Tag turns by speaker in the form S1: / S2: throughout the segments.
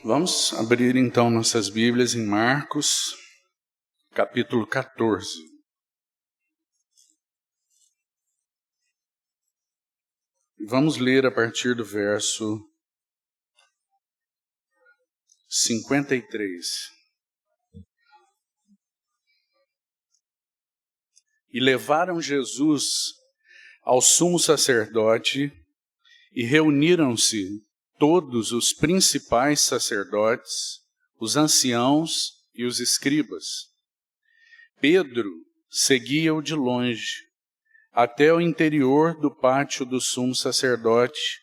S1: Vamos abrir então nossas Bíblias em Marcos, capítulo 14. Vamos ler a partir do verso 53. E levaram Jesus ao sumo sacerdote e reuniram-se todos os principais sacerdotes, os anciãos e os escribas. Pedro seguia-o de longe, até o interior do pátio do sumo sacerdote,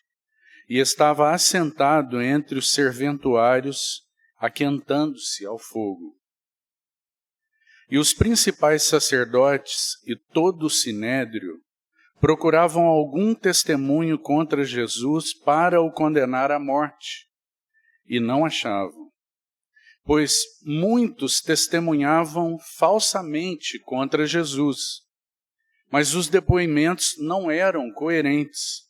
S1: e estava assentado entre os serventuários, aquentando-se ao fogo. E os principais sacerdotes e todo o sinédrio procuravam algum testemunho contra Jesus para o condenar à morte, e não achavam, pois muitos testemunhavam falsamente contra Jesus, mas os depoimentos não eram coerentes.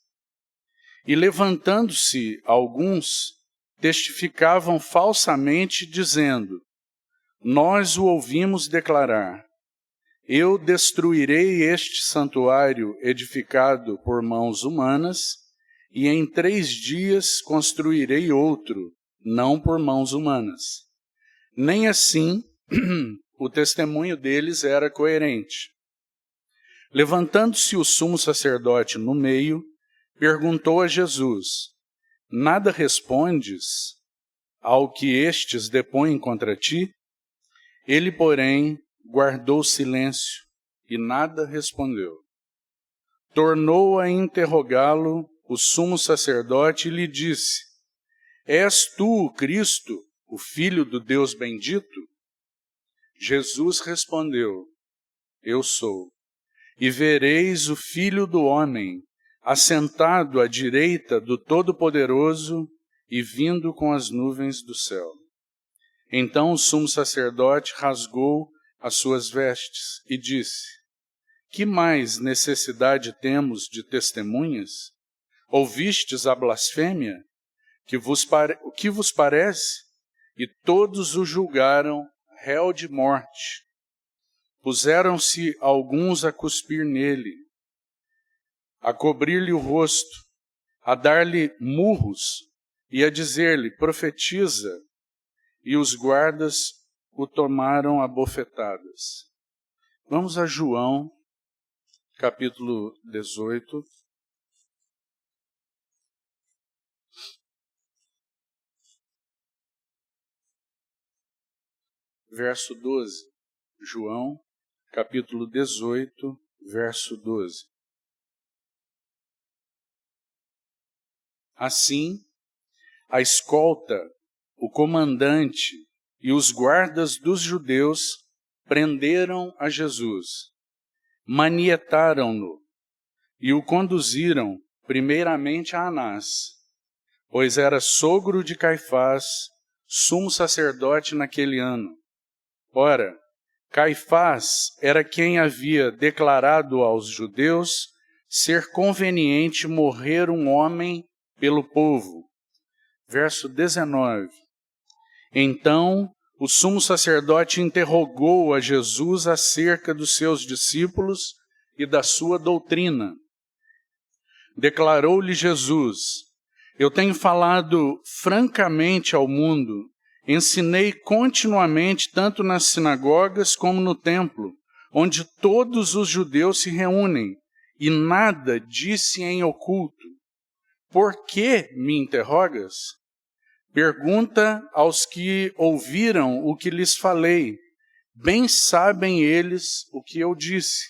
S1: E levantando-se alguns, testificavam falsamente, dizendo: nós o ouvimos declarar: eu destruirei este santuário edificado por mãos humanas, e em 3 dias construirei outro, não por mãos humanas. Nem assim o testemunho deles era coerente. Levantando-se o sumo sacerdote no meio, perguntou a Jesus: nada respondes ao que estes depõem contra ti? Ele, porém, guardou silêncio e nada respondeu. Tornou a interrogá-lo o sumo sacerdote e lhe disse: és tu o Cristo, o Filho do Deus bendito? Jesus respondeu: eu sou. E vereis o Filho do Homem assentado à direita do Todo-Poderoso e vindo com as nuvens do céu. Então o sumo sacerdote rasgou as suas vestes e disse: que mais necessidade temos de testemunhas? Ouvistes a blasfêmia? O que vos parece? E todos o julgaram réu de morte. Puseram-se alguns a cuspir nele, a cobrir-lhe o rosto, a dar-lhe murros e a dizer-lhe: profetiza. E os guardas o tomaram a bofetadas. Vamos a João, capítulo 18. Verso 12. João, capítulo 18, verso 12. Assim, a escolta, o comandante e os guardas dos judeus prenderam a Jesus, manietaram-no e o conduziram primeiramente a Anás, pois era sogro de Caifás, sumo sacerdote naquele ano. Ora, Caifás era quem havia declarado aos judeus ser conveniente morrer um homem pelo povo. Verso 19. Então, o sumo sacerdote interrogou a Jesus acerca dos seus discípulos e da sua doutrina. Declarou-lhe Jesus: eu tenho falado francamente ao mundo, ensinei continuamente tanto nas sinagogas como no templo, onde todos os judeus se reúnem, e nada disse em oculto. Por que me interrogas? Pergunta aos que ouviram o que lhes falei. Bem sabem eles o que eu disse.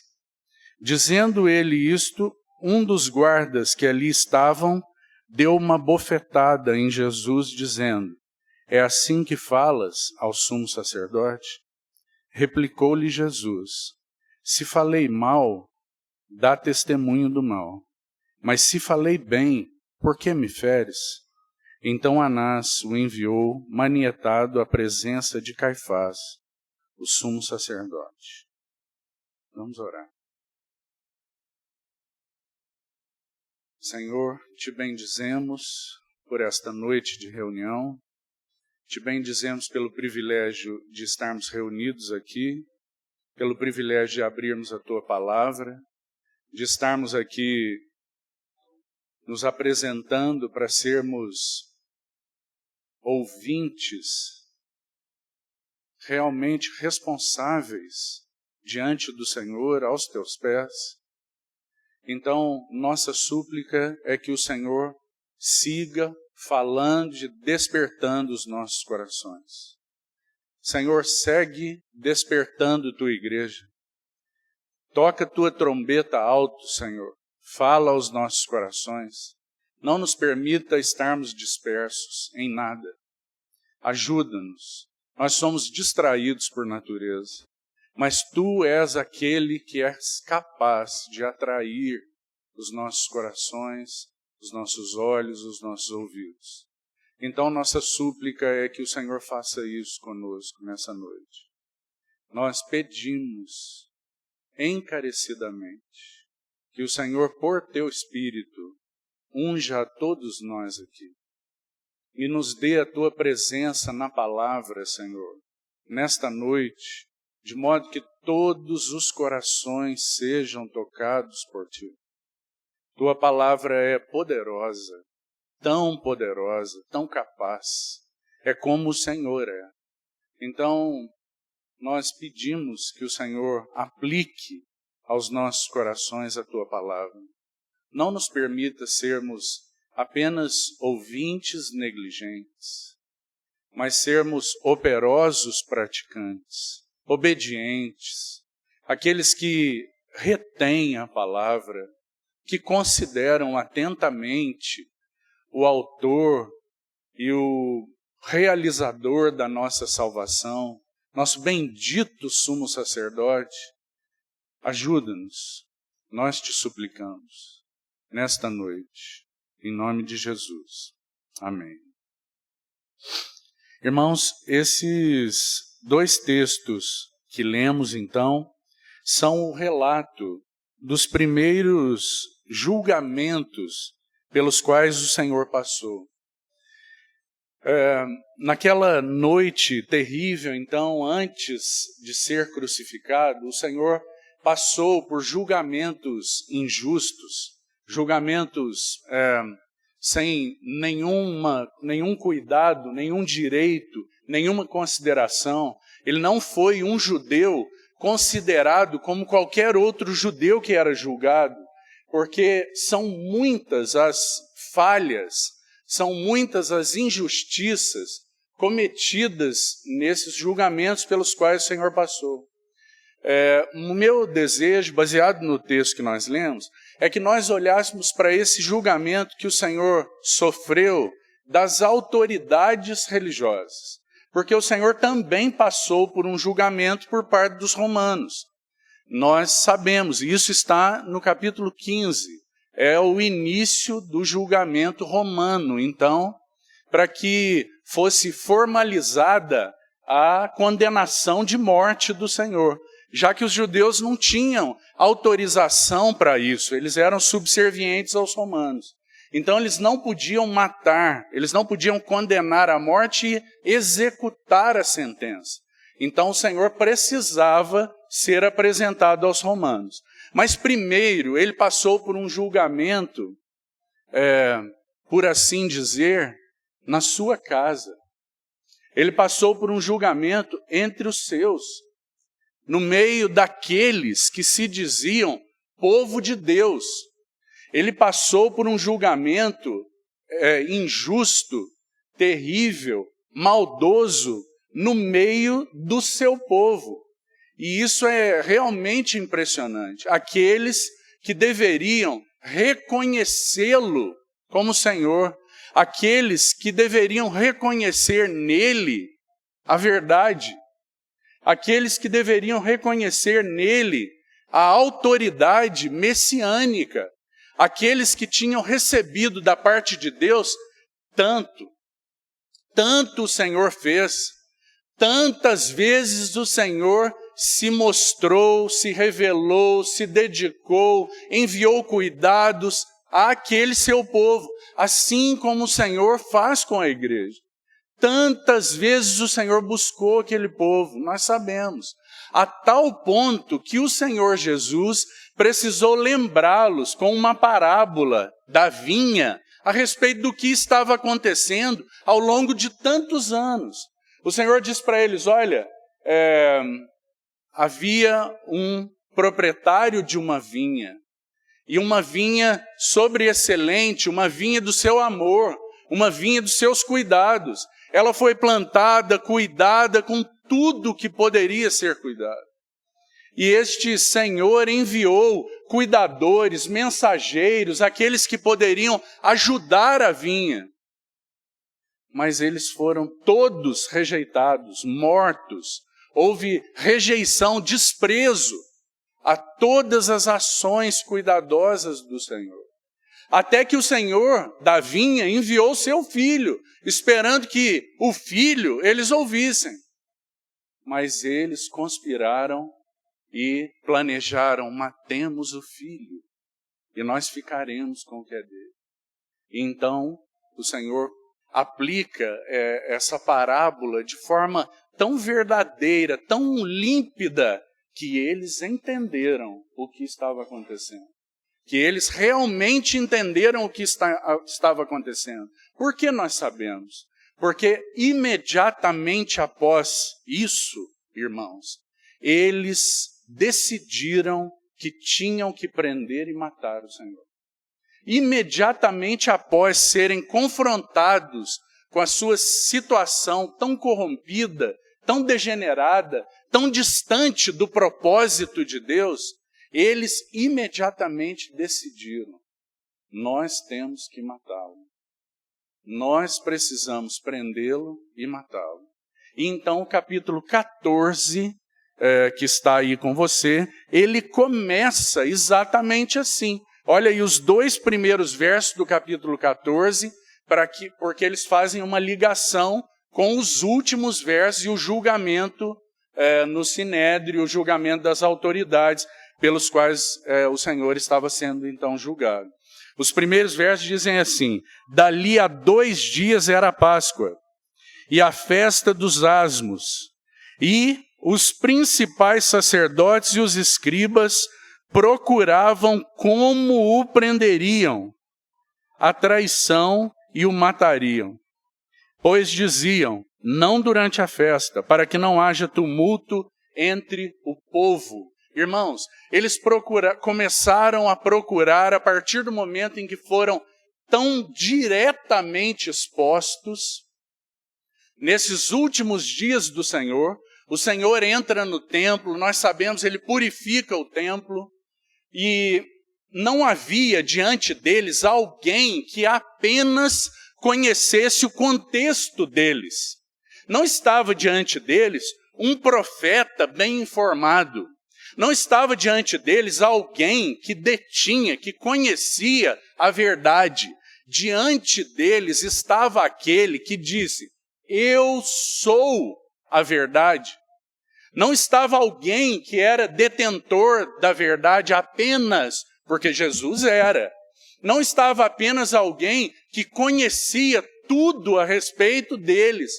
S1: Dizendo ele isto, um dos guardas que ali estavam deu uma bofetada em Jesus, dizendo: é assim que falas ao sumo sacerdote? Replicou-lhe Jesus: se falei mal, dá testemunho do mal. Mas se falei bem, por que me feres? Então Anás o enviou manietado à presença de Caifás, o sumo sacerdote. Vamos orar. Senhor, te bendizemos por esta noite de reunião. Te bendizemos pelo privilégio de estarmos reunidos aqui, pelo privilégio de abrirmos a Tua palavra, de estarmos aqui nos apresentando para sermos ouvintes realmente responsáveis diante do Senhor, aos Teus pés. Então, nossa súplica é que o Senhor siga falando e despertando os nossos corações. Senhor, segue despertando Tua igreja. Toca Tua trombeta alto, Senhor. Fala aos nossos corações. Não nos permita estarmos dispersos em nada. Ajuda-nos. Nós somos distraídos por natureza. Mas Tu és aquele que és capaz de atrair os nossos corações, os nossos olhos, os nossos ouvidos. Então, nossa súplica é que o Senhor faça isso conosco nessa noite. Nós pedimos encarecidamente que o Senhor, por Teu Espírito, unja a todos nós aqui e nos dê a Tua presença na palavra, Senhor, nesta noite, de modo que todos os corações sejam tocados por Ti. Tua palavra é poderosa, tão capaz. É como o Senhor é. Então, nós pedimos que o Senhor aplique aos nossos corações a Tua palavra. Não nos permita sermos apenas ouvintes negligentes, mas sermos operosos praticantes, obedientes, aqueles que retêm a palavra, que consideram atentamente o autor e o realizador da nossa salvação, nosso bendito sumo sacerdote. Ajuda-nos, nós Te suplicamos, nesta noite, em nome de Jesus. Amém. Irmãos, esses dois textos que lemos, então, são o relato dos primeiros julgamentos pelos quais o Senhor passou. Naquela noite terrível, então, antes de ser crucificado, o Senhor passou por julgamentos injustos, julgamentos sem nenhum cuidado, nenhum direito, nenhuma consideração. Ele não foi um judeu considerado como qualquer outro judeu que era julgado, porque são muitas as falhas, são muitas as injustiças cometidas nesses julgamentos pelos quais o Senhor passou. O meu desejo, baseado no texto que nós lemos, é que nós olhássemos para esse julgamento que o Senhor sofreu das autoridades religiosas. Porque o Senhor também passou por um julgamento por parte dos romanos. Nós sabemos, e isso está no capítulo 15, é o início do julgamento romano. Então, para que fosse formalizada a condenação de morte do Senhor, já que os judeus não tinham autorização para isso, eles eram subservientes aos romanos. Então eles não podiam matar, eles não podiam condenar à morte e executar a sentença. Então o Senhor precisava ser apresentado aos romanos. Mas primeiro ele passou por um julgamento, por assim dizer, na sua casa. Ele passou por um julgamento entre os seus, no meio daqueles que se diziam povo de Deus. Ele passou por um julgamento injusto, terrível, maldoso, no meio do seu povo. E isso é realmente impressionante. Aqueles que deveriam reconhecê-lo como Senhor, aqueles que deveriam reconhecer nele a verdade, aqueles que deveriam reconhecer nele a autoridade messiânica, aqueles que tinham recebido da parte de Deus tanto o Senhor fez, tantas vezes o Senhor se mostrou, se revelou, se dedicou, enviou cuidados àquele seu povo, assim como o Senhor faz com a igreja. Tantas vezes o Senhor buscou aquele povo, nós sabemos. A tal ponto que o Senhor Jesus precisou lembrá-los com uma parábola da vinha a respeito do que estava acontecendo ao longo de tantos anos. O Senhor disse para eles, olha, havia um proprietário de uma vinha, e uma vinha sobreexcelente, uma vinha do seu amor, uma vinha dos seus cuidados. Ela foi plantada, cuidada com tudo que poderia ser cuidado. E este Senhor enviou cuidadores, mensageiros, aqueles que poderiam ajudar a vinha. Mas eles foram todos rejeitados, mortos. Houve rejeição, desprezo a todas as ações cuidadosas do Senhor. Até que o Senhor da vinha enviou seu filho, esperando que o filho eles ouvissem. Mas eles conspiraram e planejaram, matemos o filho, e nós ficaremos com o que é dele. E então o Senhor aplica essa parábola de forma tão verdadeira, tão límpida, que eles entenderam o que estava acontecendo. Que eles realmente entenderam o que estava acontecendo. Por que nós sabemos? Porque imediatamente após isso, irmãos, eles decidiram que tinham que prender e matar o Senhor. Imediatamente após serem confrontados com a sua situação tão corrompida, tão degenerada, tão distante do propósito de Deus, eles imediatamente decidiram, nós temos que matá-lo. Nós precisamos prendê-lo e matá-lo. E então o capítulo 14, que está aí com você, ele começa exatamente assim. Olha aí os 2 primeiros versos do capítulo 14, porque eles fazem uma ligação com os últimos versos e o julgamento no Sinédrio, o julgamento das autoridades pelos quais o Senhor estava sendo então julgado. Os primeiros versos dizem assim, dali a 2 dias era a Páscoa, e a festa dos asmos, e os principais sacerdotes e os escribas procuravam como o prenderiam, a traição e o matariam. Pois diziam, não durante a festa, para que não haja tumulto entre o povo. Irmãos, eles começaram a procurar a partir do momento em que foram tão diretamente expostos. Nesses últimos dias do Senhor, o Senhor entra no templo, nós sabemos, ele purifica o templo, e não havia diante deles alguém que apenas conhecesse o contexto deles. Não estava diante deles um profeta bem informado. Não estava diante deles alguém que detinha, que conhecia a verdade. Diante deles estava aquele que disse, eu sou a verdade. Não estava alguém que era detentor da verdade apenas porque Jesus era. Não estava apenas alguém que conhecia tudo a respeito deles.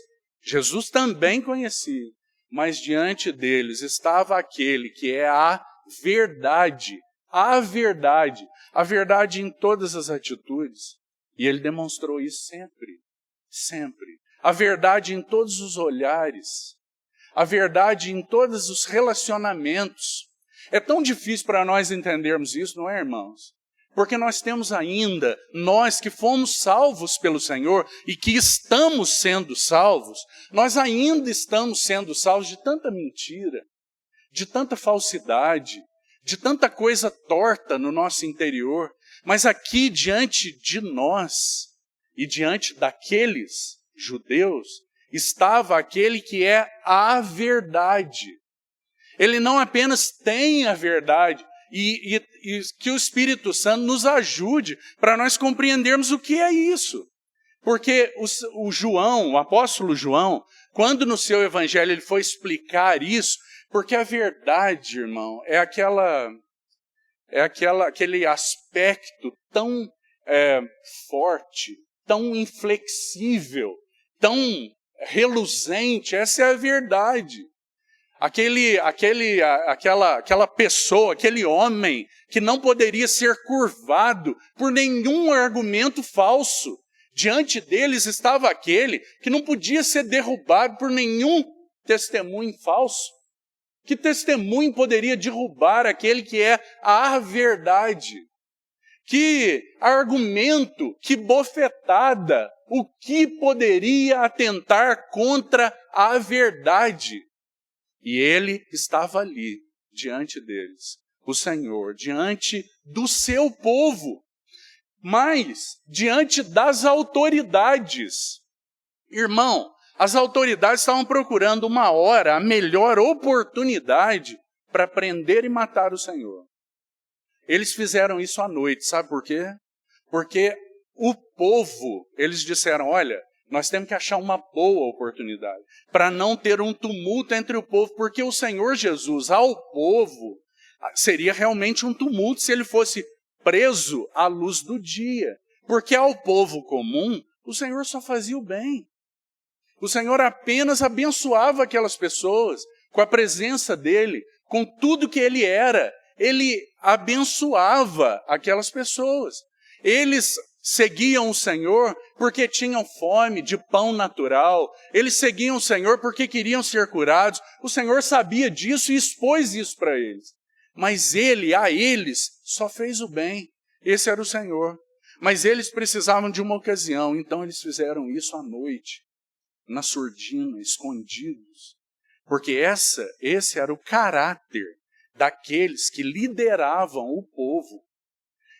S1: Jesus também conhecia. Mas diante deles estava aquele que é a verdade. A verdade. A verdade em todas as atitudes. E ele demonstrou isso sempre. Sempre. A verdade em todos os olhares. A verdade em todos os relacionamentos. É tão difícil para nós entendermos isso, não é, irmãos? Porque nós temos ainda, nós que fomos salvos pelo Senhor e que estamos sendo salvos, nós ainda estamos sendo salvos de tanta mentira, de tanta falsidade, de tanta coisa torta no nosso interior. Mas aqui diante de nós e diante daqueles judeus, estava aquele que é a verdade. Ele não apenas tem a verdade, e que o Espírito Santo nos ajude para nós compreendermos o que é isso. Porque o apóstolo João, quando no seu evangelho ele foi explicar isso, porque a verdade, irmão, é aquele aspecto tão forte, tão inflexível, tão reluzente, essa é a verdade. Aquela pessoa, aquele homem que não poderia ser curvado por nenhum argumento falso. Diante deles estava aquele que não podia ser derrubado por nenhum testemunho falso. Que testemunho poderia derrubar aquele que é a verdade? Que argumento, que bofetada, o que poderia atentar contra a verdade? E ele estava ali, diante deles, o Senhor, diante do seu povo, mas diante das autoridades. Irmão, as autoridades estavam procurando uma hora, a melhor oportunidade para prender e matar o Senhor. Eles fizeram isso à noite, sabe por quê? Porque o povo, eles disseram, olha, nós temos que achar uma boa oportunidade para não ter um tumulto entre o povo, porque o Senhor Jesus, ao povo, seria realmente um tumulto se ele fosse preso à luz do dia. Porque ao povo comum, o Senhor só fazia o bem. O Senhor apenas abençoava aquelas pessoas com a presença dele, com tudo que ele era. Ele abençoava aquelas pessoas. Eles seguiam o Senhor porque tinham fome de pão natural. Eles seguiam o Senhor porque queriam ser curados. O Senhor sabia disso e expôs isso para eles. Mas ele, a eles, só fez o bem. Esse era o Senhor. Mas eles precisavam de uma ocasião, então eles fizeram isso à noite, na surdina, escondidos. Porque esse era o caráter daqueles que lideravam o povo.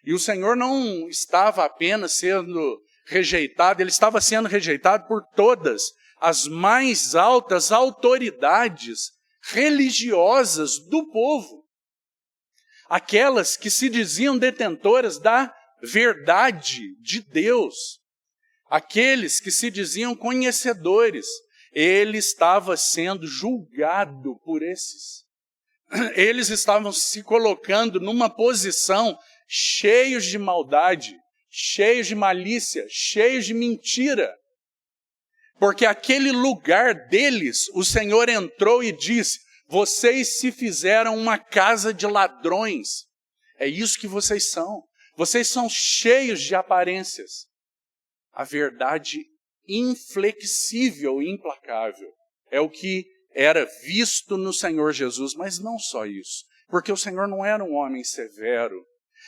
S1: E o Senhor não estava apenas sendo rejeitado, ele estava sendo rejeitado por todas as mais altas autoridades religiosas do povo. Aquelas que se diziam detentoras da verdade de Deus. Aqueles que se diziam conhecedores. Ele estava sendo julgado por esses. Eles estavam se colocando numa posição cheios de maldade, cheios de malícia, cheios de mentira. Porque aquele lugar deles, o Senhor entrou e disse, vocês se fizeram uma casa de ladrões. É isso que vocês são. Vocês são cheios de aparências. A verdade inflexível e implacável é o que era visto no Senhor Jesus, mas não só isso. Porque o Senhor não era um homem severo.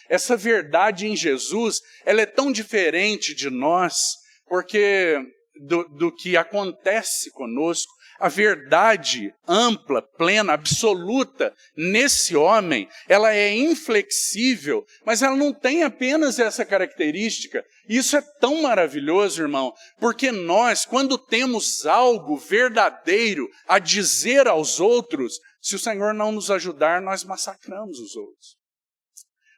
S1: Essa verdade em Jesus, ela é tão diferente de nós, porque do que acontece conosco. A verdade ampla, plena, absoluta nesse homem, ela é inflexível, mas ela não tem apenas essa característica. Isso é tão maravilhoso, irmão, porque nós, quando temos algo verdadeiro a dizer aos outros, se o Senhor não nos ajudar, nós massacramos os outros.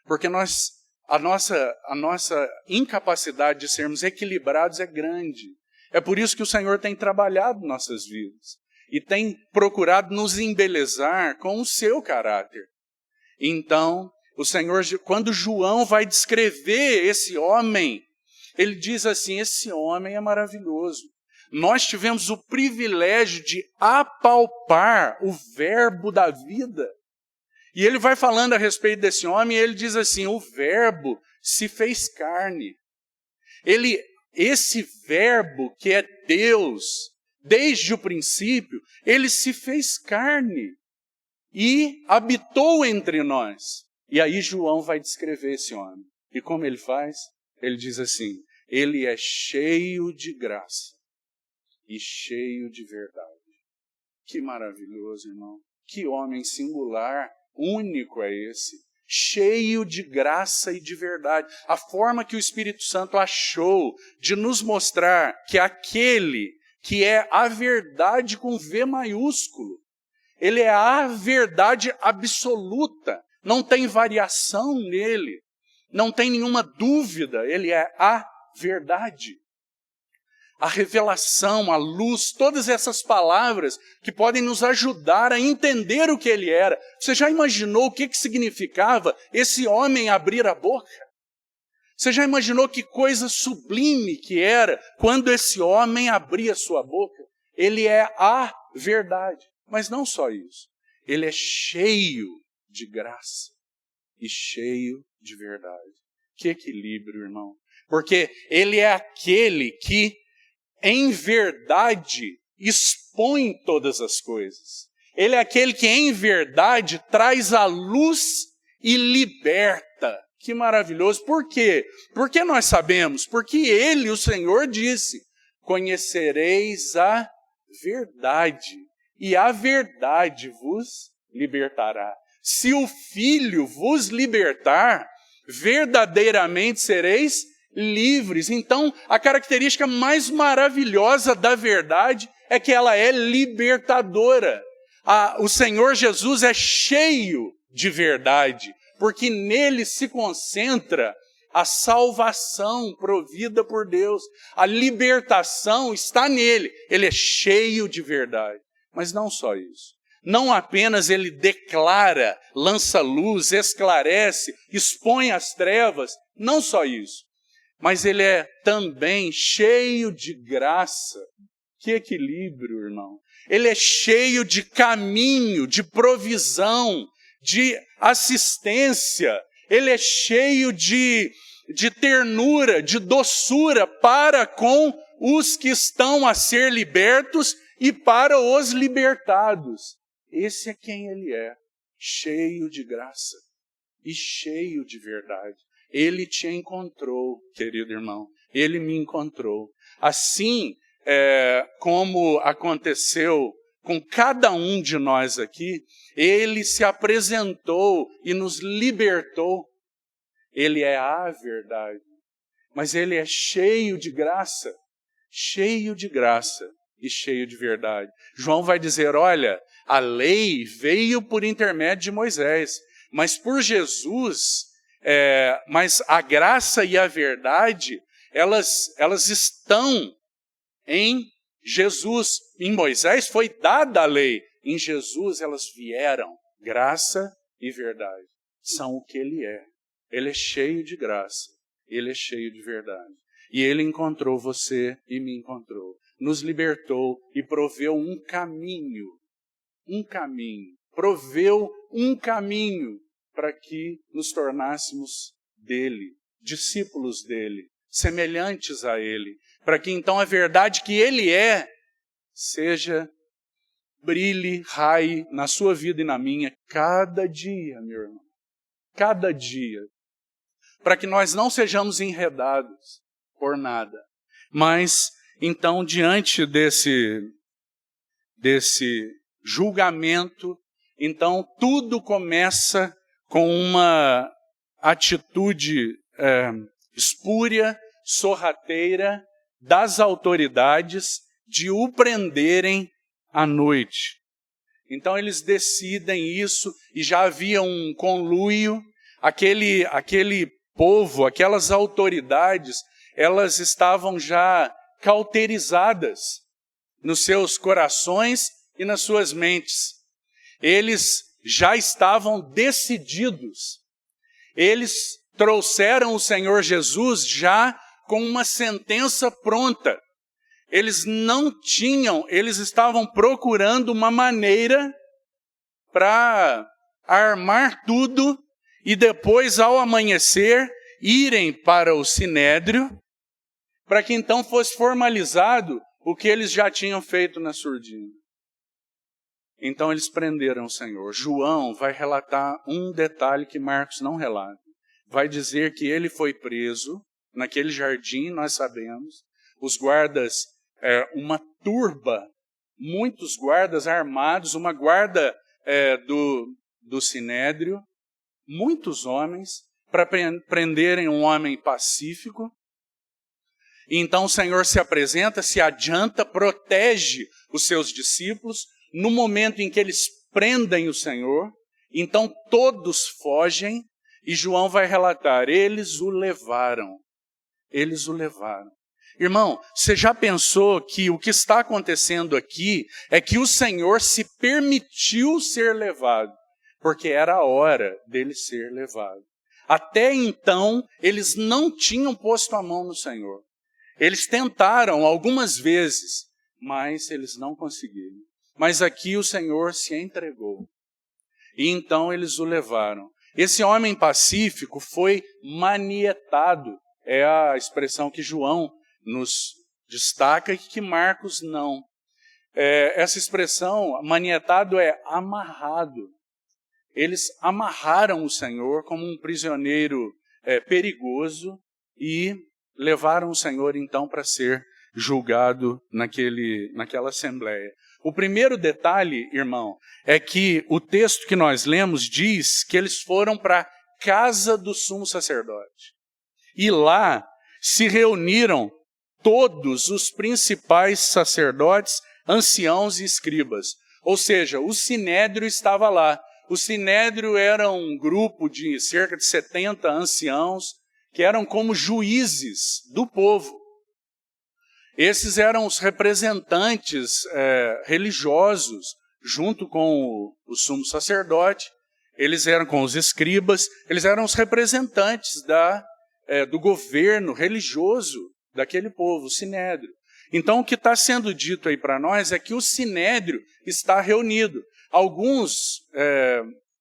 S1: Porque a nossa incapacidade de sermos equilibrados é grande. É por isso que o Senhor tem trabalhado nossas vidas e tem procurado nos embelezar com o seu caráter. Então, o Senhor, quando João vai descrever esse homem, ele diz assim, esse homem é maravilhoso. Nós tivemos o privilégio de apalpar o verbo da vida. E ele vai falando a respeito desse homem e ele diz assim, o verbo se fez carne. Esse verbo que é Deus, desde o princípio, ele se fez carne e habitou entre nós. E aí João vai descrever esse homem. E como ele faz? Ele diz assim, ele é cheio de graça e cheio de verdade. Que maravilhoso, irmão. Que homem singular, único é esse. Cheio de graça e de verdade. A forma que o Espírito Santo achou de nos mostrar que aquele que é a verdade com V maiúsculo, ele é a verdade absoluta, não tem variação nele, não tem nenhuma dúvida, ele é a verdade. A revelação, a luz, todas essas palavras que podem nos ajudar a entender o que ele era. Você já imaginou o que significava esse homem abrir a boca? Você já imaginou que coisa sublime que era quando esse homem abria sua boca? Ele é a verdade. Mas não só isso. Ele é cheio de graça e cheio de verdade. Que equilíbrio, irmão. Porque ele é aquele que, em verdade, expõe todas as coisas. Ele é aquele que, em verdade, traz a luz e liberta. Que maravilhoso. Por quê? Porque nós sabemos? Porque ele, o Senhor, disse: conhecereis a verdade, e a verdade vos libertará. Se o Filho vos libertar, verdadeiramente sereis livres. Então, a característica mais maravilhosa da verdade é que ela é libertadora. O Senhor Jesus é cheio de verdade, porque nele se concentra a salvação provida por Deus. A libertação está nele. Ele é cheio de verdade. Mas não só isso. Não apenas ele declara, lança luz, esclarece, expõe as trevas. Não só isso. Mas ele é também cheio de graça. Que equilíbrio, irmão. Ele é cheio de caminho, de provisão, de assistência. Ele é cheio de ternura, de doçura para com os que estão a ser libertos e para os libertados. Esse é quem ele é, cheio de graça e cheio de verdade. Ele te encontrou, querido irmão, ele me encontrou. Assim como aconteceu com cada um de nós aqui, ele se apresentou e nos libertou. Ele é a verdade, mas ele é cheio de graça e cheio de verdade. João vai dizer, olha, a lei veio por intermédio de Moisés, mas por Jesus, mas a graça e a verdade, elas estão em Jesus. Em Moisés foi dada a lei, em Jesus elas vieram, graça e verdade. São o que ele é. Ele é cheio de graça, ele é cheio de verdade. E ele encontrou você e me encontrou. Nos libertou e proveu um caminho. Proveu um caminho para que nos tornássemos dele, discípulos dele, semelhantes a ele. Para que então a verdade que ele é, brilhe, raie na sua vida e na minha, cada dia, meu irmão. Cada dia. Para que nós não sejamos enredados por nada. Mas, então, diante desse julgamento, então tudo começa com uma atitude espúria, sorrateira das autoridades de o prenderem à noite. Então eles decidem isso e já havia um conluio, aquele povo, aquelas autoridades, elas estavam já cauterizadas nos seus corações e nas suas mentes. Eles já estavam decididos. Eles trouxeram o Senhor Jesus já com uma sentença pronta. Eles estavam procurando uma maneira para armar tudo e depois, ao amanhecer, irem para o Sinédrio, para que então fosse formalizado o que eles já tinham feito na surdina. Então eles prenderam o Senhor. João vai relatar um detalhe que Marcos não relata. Vai dizer que ele foi preso naquele jardim, nós sabemos. Os guardas, uma turba, muitos guardas armados, uma guarda do Sinédrio, muitos homens, para prenderem um homem pacífico. E então o Senhor se apresenta, se adianta, protege os seus discípulos. No momento em que eles prendem o Senhor, então todos fogem e João vai relatar, eles o levaram. Eles o levaram. Irmão, você já pensou que o que está acontecendo aqui é que o Senhor se permitiu ser levado, porque era a hora dele ser levado. Até então, eles não tinham posto a mão no Senhor. Eles tentaram algumas vezes, mas eles não conseguiram. Mas aqui o Senhor se entregou. E então eles o levaram. Esse homem pacífico foi manietado. É a expressão que João nos destaca e que Marcos não. Essa expressão, manietado, é amarrado. Eles amarraram o Senhor como um prisioneiro perigoso e levaram o Senhor então para ser julgado naquela assembleia. O primeiro detalhe, irmão, é que o texto que nós lemos diz que eles foram para a casa do sumo sacerdote. E lá se reuniram todos os principais sacerdotes, anciãos e escribas. Ou seja, o sinédrio estava lá. O sinédrio era um grupo de cerca de 70 anciãos que eram como juízes do povo. Esses eram os representantes religiosos, junto com o sumo sacerdote. Eles eram com os escribas, eles eram os representantes do governo religioso daquele povo, o sinédrio. Então, o que está sendo dito aí para nós é que o sinédrio está reunido. Alguns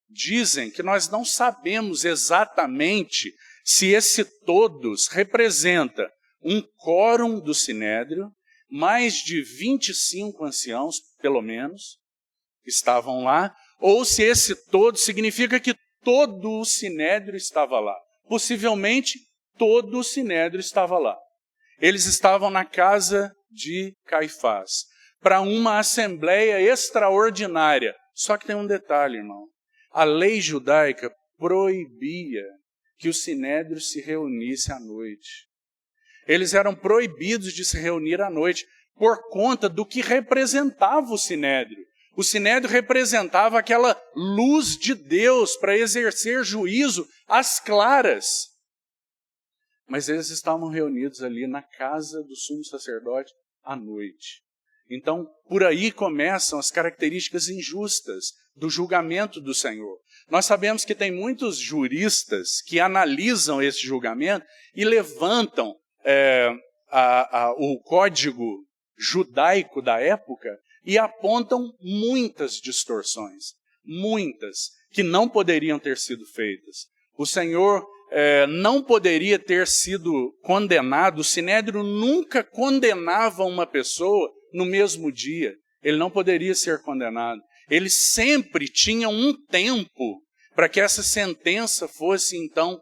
S1: dizem que nós não sabemos exatamente se esse todos representa um quórum do sinédrio, mais de 25 anciãos, pelo menos, estavam lá, ou se esse todo significa que todo o sinédrio estava lá. Possivelmente, todo o sinédrio estava lá. Eles estavam na casa de Caifás, para uma assembleia extraordinária. Só que tem um detalhe, irmão. A lei judaica proibia que o sinédrio se reunisse à noite. Eles eram proibidos de se reunir à noite por conta do que representava o sinédrio. O sinédrio representava aquela luz de Deus para exercer juízo às claras. Mas eles estavam reunidos ali na casa do sumo sacerdote à noite. Então, por aí começam as características injustas do julgamento do Senhor. Nós sabemos que tem muitos juristas que analisam esse julgamento e levantam o código judaico da época e apontam muitas distorções, muitas, que não poderiam ter sido feitas. O Senhor não poderia ter sido condenado, o sinédrio nunca condenava uma pessoa no mesmo dia, ele não poderia ser condenado. Ele sempre tinha um tempo para que essa sentença fosse, então,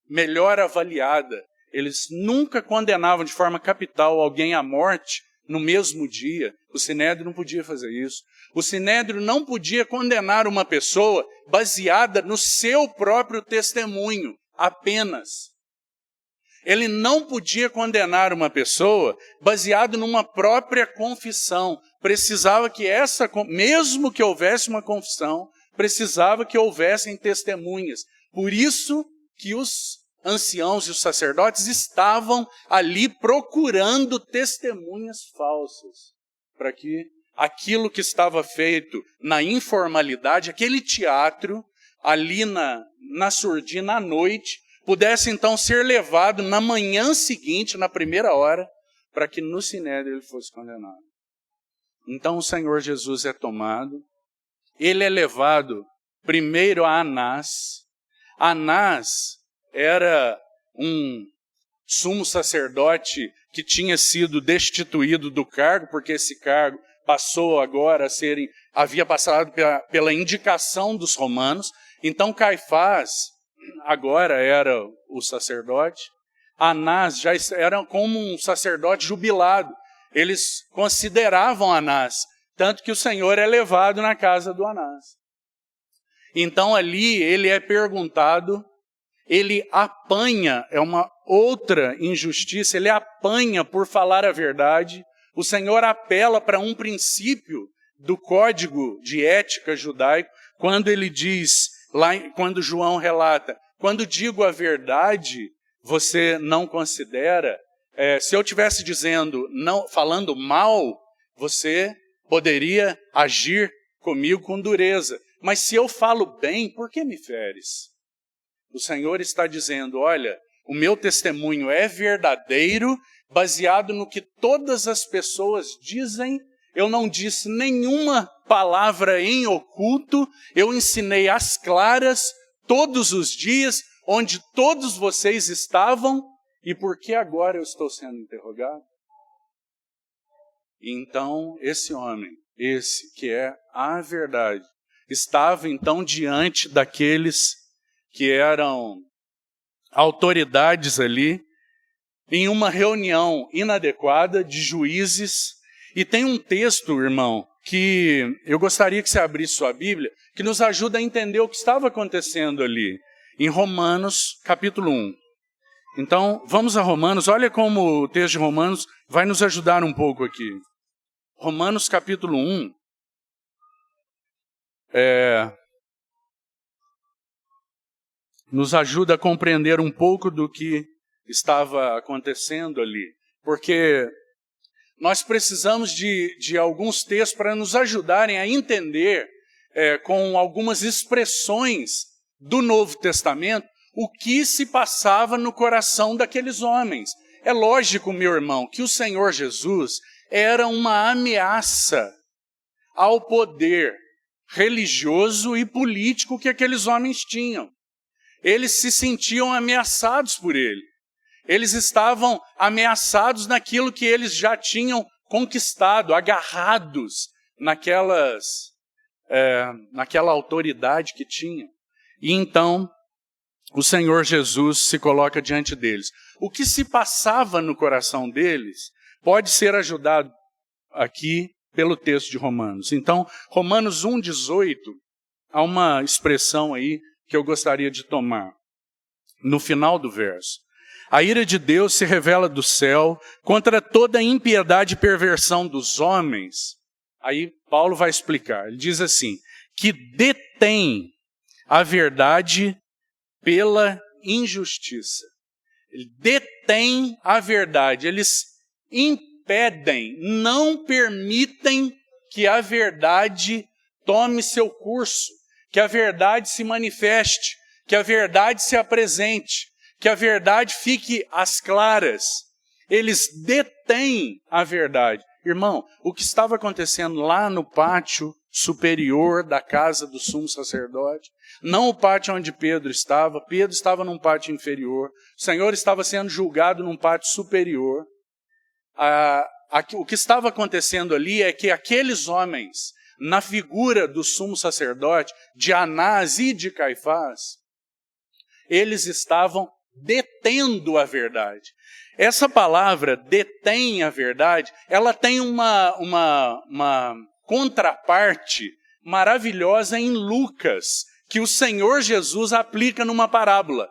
S1: melhor avaliada. Eles nunca condenavam de forma capital alguém à morte no mesmo dia. O sinédrio não podia fazer isso. O sinédrio não podia condenar uma pessoa baseada no seu próprio testemunho, apenas. Ele não podia condenar uma pessoa baseado numa própria confissão. Precisava que mesmo que houvesse uma confissão, precisava que houvessem testemunhas. Por isso que os anciãos e os sacerdotes estavam ali procurando testemunhas falsas, para que aquilo que estava feito na informalidade, aquele teatro, ali na surdina à noite, pudesse então ser levado na manhã seguinte, na primeira hora, para que no sinédrio ele fosse condenado. Então o Senhor Jesus é tomado, ele é levado primeiro a Anás. Anás era um sumo sacerdote que tinha sido destituído do cargo, porque esse cargo passou agora havia passado pela indicação dos romanos. Então Caifás agora era o sacerdote. Anás já era como um sacerdote jubilado. Eles consideravam Anás, tanto que o Senhor é levado na casa do Anás. Então ali ele é perguntado, ele apanha, é uma outra injustiça, ele apanha por falar a verdade. O Senhor apela para um princípio do código de ética judaico, quando ele diz, quando João relata, quando digo a verdade, você não considera. Se eu estivesse falando mal, você poderia agir comigo com dureza. Mas se eu falo bem, por que me feres? O Senhor está dizendo, olha, o meu testemunho é verdadeiro, baseado no que todas as pessoas dizem. Eu não disse nenhuma palavra em oculto, eu ensinei às claras, todos os dias, onde todos vocês estavam, e por que agora eu estou sendo interrogado? Então, esse homem, esse que é a verdade, estava então diante daqueles que eram autoridades ali, em uma reunião inadequada de juízes. E tem um texto, irmão, que eu gostaria que você abrisse sua Bíblia, que nos ajuda a entender o que estava acontecendo ali, em Romanos, capítulo 1. Então, vamos a Romanos. Olha como o texto de Romanos vai nos ajudar um pouco aqui. Romanos, capítulo 1. Nos ajuda a compreender um pouco do que estava acontecendo ali. Porque nós precisamos de alguns textos para nos ajudarem a entender, com algumas expressões do Novo Testamento, o que se passava no coração daqueles homens. É lógico, meu irmão, que o Senhor Jesus era uma ameaça ao poder religioso e político que aqueles homens tinham. Eles se sentiam ameaçados por ele. Eles estavam ameaçados naquilo que eles já tinham conquistado, agarrados naquela autoridade que tinha. E então, o Senhor Jesus se coloca diante deles. O que se passava no coração deles pode ser ajudado aqui pelo texto de Romanos. Então, Romanos 1,18, há uma expressão aí que eu gostaria de tomar no final do verso. A ira de Deus se revela do céu contra toda a impiedade e perversão dos homens. Aí Paulo vai explicar. Ele diz assim, que detém a verdade pela injustiça. Ele detém a verdade. Eles impedem, não permitem que a verdade tome seu curso, que a verdade se manifeste, que a verdade se apresente, que a verdade fique às claras. Eles detêm a verdade. Irmão, o que estava acontecendo lá no pátio superior da casa do sumo sacerdote, não o pátio onde Pedro estava num pátio inferior, o Senhor estava sendo julgado num pátio superior. O que estava acontecendo ali é que aqueles homens, na figura do sumo sacerdote, de Anás e de Caifás, eles estavam detendo a verdade. Essa palavra, detém a verdade, ela tem uma contraparte maravilhosa em Lucas, que o Senhor Jesus aplica numa parábola.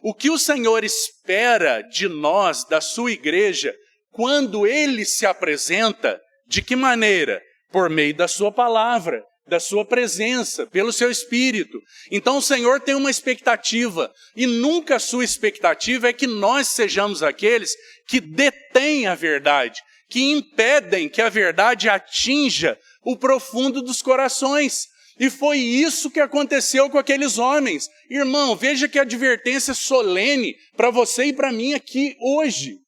S1: O que o Senhor espera de nós, da sua igreja, quando Ele se apresenta, de que maneira? Por meio da sua palavra, da sua presença, pelo seu Espírito. Então o Senhor tem uma expectativa, e nunca a sua expectativa é que nós sejamos aqueles que detêm a verdade, que impedem que a verdade atinja o profundo dos corações. E foi isso que aconteceu com aqueles homens. Irmão, veja que advertência solene para você e para mim aqui hoje.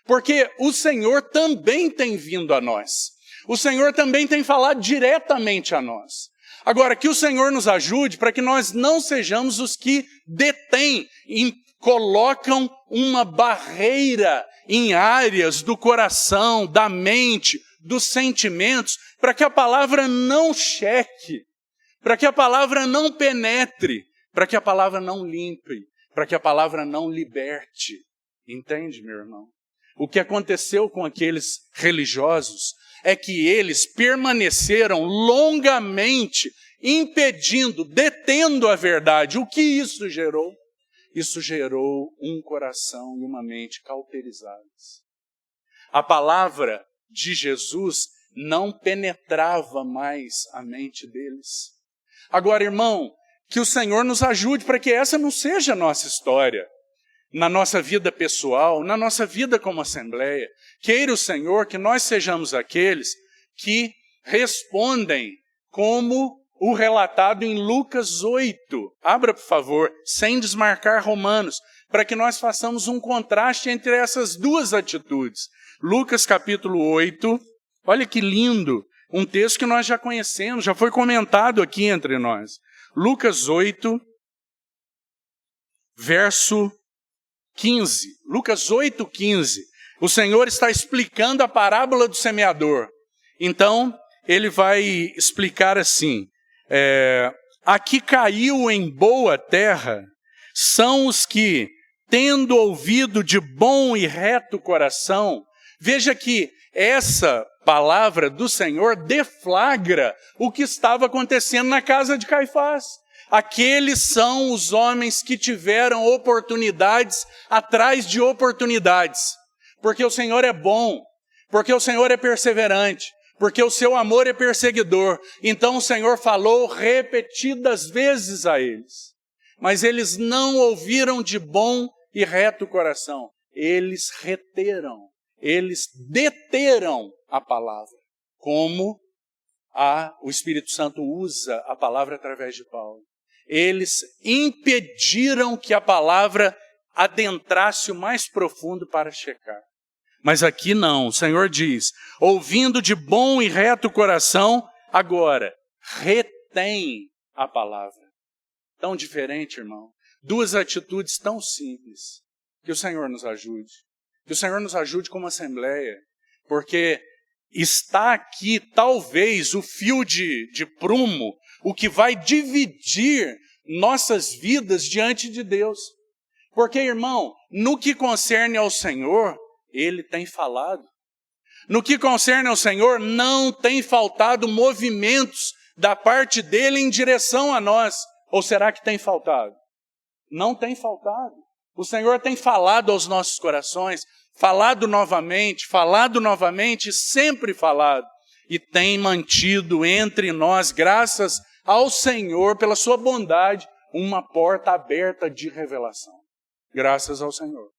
S1: Porque o Senhor também tem vindo a nós. O Senhor também tem falado diretamente a nós. Agora, que o Senhor nos ajude para que nós não sejamos os que detêm e colocam uma barreira em áreas do coração, da mente, dos sentimentos, para que a palavra não cheque, para que a palavra não penetre, para que a palavra não limpe, para que a palavra não liberte. Entende, meu irmão? O que aconteceu com aqueles religiosos é que eles permaneceram longamente impedindo, detendo a verdade. O que isso gerou? Isso gerou um coração e uma mente cauterizados. A palavra de Jesus não penetrava mais a mente deles. Agora, irmão, que o Senhor nos ajude para que essa não seja a nossa história. Na nossa vida pessoal, na nossa vida como assembleia. Queira o Senhor que nós sejamos aqueles que respondem como o relatado em Lucas 8. Abra, por favor, sem desmarcar Romanos. para que nós façamos um contraste entre essas duas atitudes. Lucas capítulo 8, olha que lindo, um texto que nós já conhecemos, já foi comentado aqui entre nós. Lucas 8, verso 15. Lucas 8, 15. O Senhor está explicando a parábola do semeador. Então, ele vai explicar assim, a que caiu em boa terra são os que, tendo ouvido de bom e reto coração, veja que essa palavra do Senhor deflagra o que estava acontecendo na casa de Caifás. Aqueles são os homens que tiveram oportunidades atrás de oportunidades, porque o Senhor é bom, porque o Senhor é perseverante, porque o seu amor é perseguidor. Então o Senhor falou repetidas vezes a eles, mas eles não ouviram de bom e reto coração. Eles reteram, eles deteram a palavra, como o Espírito Santo usa a palavra através de Paulo. Eles impediram que a palavra adentrasse o mais profundo para checar. Mas aqui não, o Senhor diz, ouvindo de bom e reto coração, agora, retém a palavra. Tão diferente, irmão. Duas atitudes tão simples. Que o Senhor nos ajude. Que o Senhor nos ajude como assembleia. Porque está aqui, talvez, o fio de prumo, o que vai dividir nossas vidas diante de Deus. Porque, irmão, no que concerne ao Senhor, Ele tem falado. No que concerne ao Senhor, não tem faltado movimentos da parte dEle em direção a nós. Ou será que tem faltado? Não tem faltado. O Senhor tem falado aos nossos corações, falado novamente, sempre falado. E tem mantido entre nós, graças ao Senhor, pela sua bondade, uma porta aberta de revelação. Graças ao Senhor.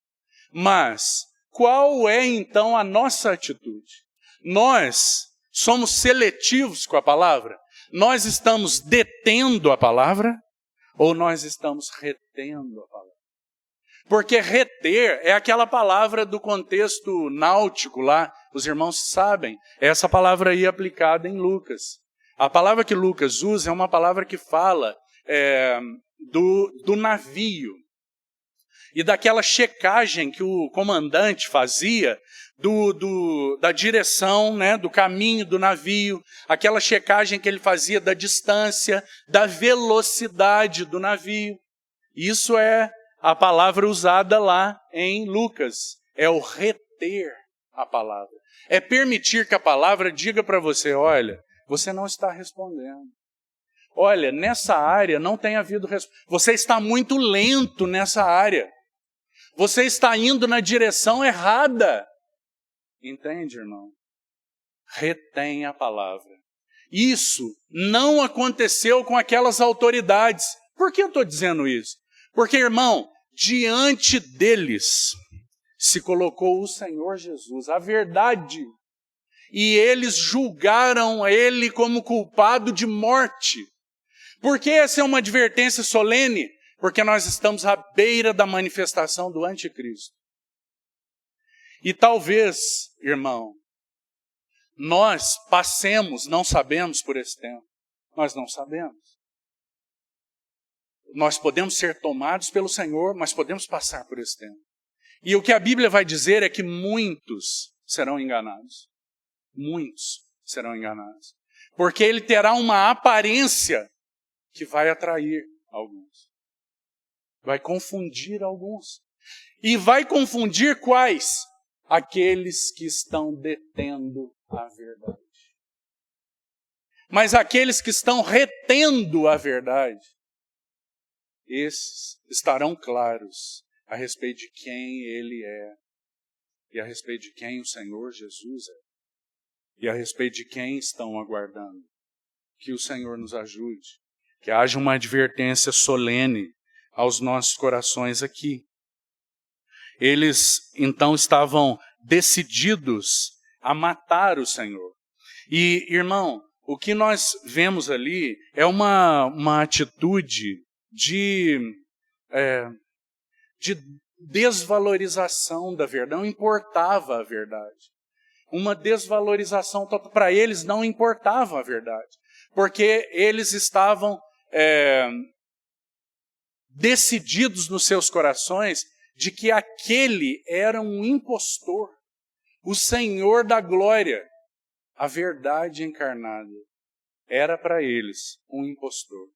S1: Mas, qual é então a nossa atitude? Nós somos seletivos com a palavra? Nós estamos detendo a palavra? Ou nós estamos retendo a palavra? Porque reter é aquela palavra do contexto náutico lá, os irmãos sabem, essa palavra aí aplicada em Lucas. A palavra que Lucas usa é uma palavra que fala do navio. E daquela checagem que o comandante fazia da direção, né, do caminho do navio, aquela checagem que ele fazia da distância, da velocidade do navio. Isso é a palavra usada lá em Lucas. É o reter a palavra. É permitir que a palavra diga para você, olha, você não está respondendo. Olha, nessa área não tem havido resposta. Você está muito lento nessa área. Você está indo na direção errada. Entende, irmão? Retém a palavra. Isso não aconteceu com aquelas autoridades. Por que eu estou dizendo isso? Porque, irmão, diante deles se colocou o Senhor Jesus, a verdade. E eles julgaram ele como culpado de morte. Por que essa é uma advertência solene? Porque nós estamos à beira da manifestação do anticristo. E talvez, irmão, nós passemos, não sabemos por esse tempo. Nós não sabemos. Nós podemos ser tomados pelo Senhor, mas podemos passar por esse tempo. E o que a Bíblia vai dizer é que muitos serão enganados. Muitos serão enganados. Porque ele terá uma aparência que vai atrair alguns. Vai confundir alguns. E vai confundir quais? Aqueles que estão detendo a verdade. Mas aqueles que estão retendo a verdade, esses estarão claros a respeito de quem Ele é, e a respeito de quem o Senhor Jesus é, e a respeito de quem estão aguardando. Que o Senhor nos ajude, que haja uma advertência solene aos nossos corações aqui. Eles, então, estavam decididos a matar o Senhor. E, irmão, o que nós vemos ali é uma atitude de de desvalorização da verdade, não importava a verdade. Uma desvalorização total, para eles não importava a verdade, porque eles estavam decididos nos seus corações de que aquele era um impostor, o Senhor da glória, a verdade encarnada, era para eles um impostor.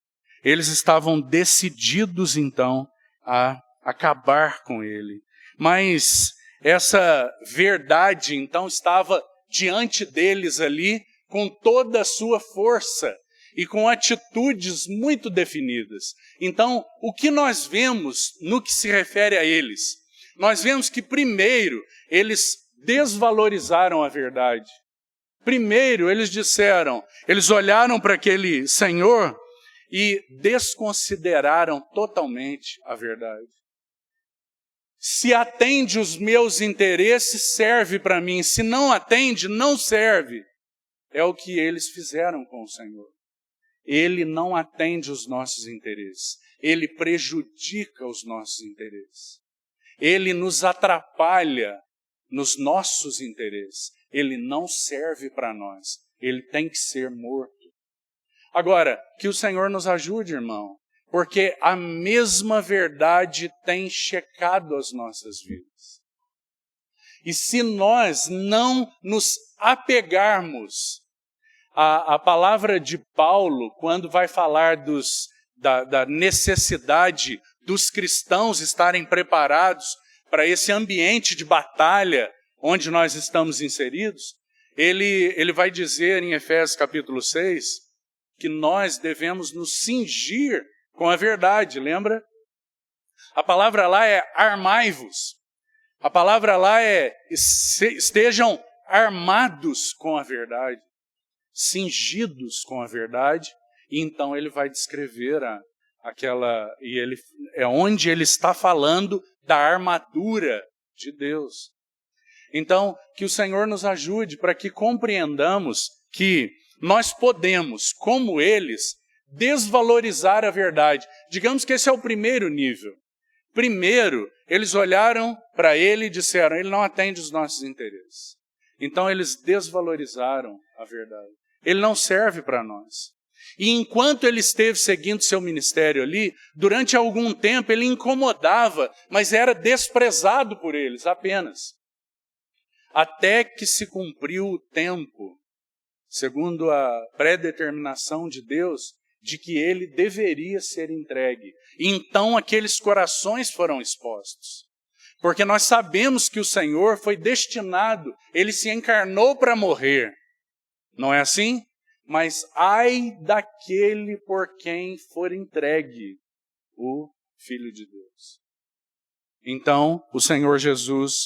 S1: Eles estavam decididos então a acabar com ele. Mas essa verdade então estava diante deles ali com toda a sua força e com atitudes muito definidas. Então, o que nós vemos no que se refere a eles? Nós vemos que primeiro eles desvalorizaram a verdade. Primeiro eles olharam para aquele Senhor e desconsideraram totalmente a verdade. Se atende os meus interesses, serve para mim. Se não atende, não serve. É o que eles fizeram com o Senhor. Ele não atende os nossos interesses. Ele prejudica os nossos interesses. Ele nos atrapalha nos nossos interesses. Ele não serve para nós. Ele tem que ser morto. Agora, que o Senhor nos ajude, irmão, porque a mesma verdade tem checado as nossas vidas. E se nós não nos apegarmos à palavra de Paulo, quando vai falar da necessidade dos cristãos estarem preparados para esse ambiente de batalha onde nós estamos inseridos, ele vai dizer em Efésios capítulo 6, que nós devemos nos cingir com a verdade, lembra? A palavra lá é armai-vos. A palavra lá é estejam armados com a verdade, cingidos com a verdade. E então ele vai descrever é onde ele está falando da armadura de Deus. Então, que o Senhor nos ajude para que compreendamos que nós podemos, como eles, desvalorizar a verdade. Digamos que esse é o primeiro nível. Primeiro, eles olharam para ele e disseram, ele não atende os nossos interesses. Então eles desvalorizaram a verdade. Ele não serve para nós. E enquanto ele esteve seguindo seu ministério ali, durante algum tempo ele incomodava, mas era desprezado por eles apenas. Até que se cumpriu o tempo, segundo a predeterminação de Deus, de que ele deveria ser entregue. E então aqueles corações foram expostos. Porque nós sabemos que o Senhor foi destinado, ele se encarnou para morrer. Não é assim? Mas ai daquele por quem for entregue o Filho de Deus. Então, o Senhor Jesus,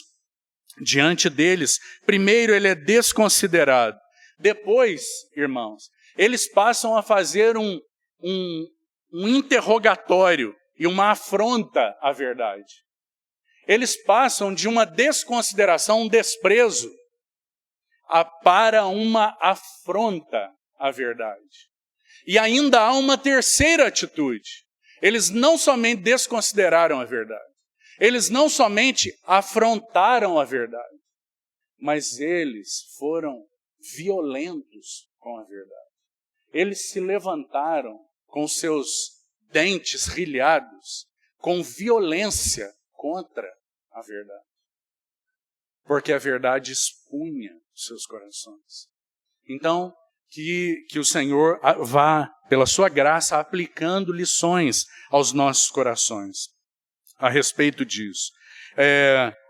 S1: diante deles, primeiro ele é desconsiderado. Depois, irmãos, eles passam a fazer um interrogatório e uma afronta à verdade. Eles passam de uma desconsideração, um desprezo, para uma afronta à verdade. E ainda há uma terceira atitude. Eles não somente desconsideraram a verdade, eles não somente afrontaram a verdade, mas eles foram violentos com a verdade. Eles se levantaram com seus dentes rilhados, com violência contra a verdade. Porque a verdade expunha seus corações. Então, que o Senhor vá, pela sua graça, aplicando lições aos nossos corações a respeito disso.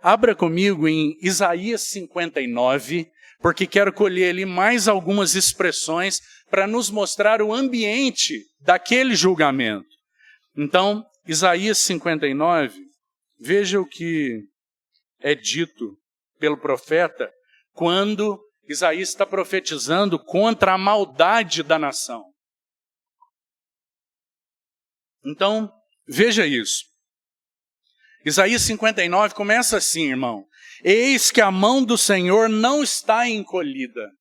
S1: Abra comigo em Isaías 59, porque quero colher ali mais algumas expressões para nos mostrar o ambiente daquele julgamento. Então, Isaías 59, veja o que é dito pelo profeta quando Isaías está profetizando contra a maldade da nação. Então, veja isso. Isaías 59 começa assim, irmão. Eis que a mão do Senhor não está encolhida,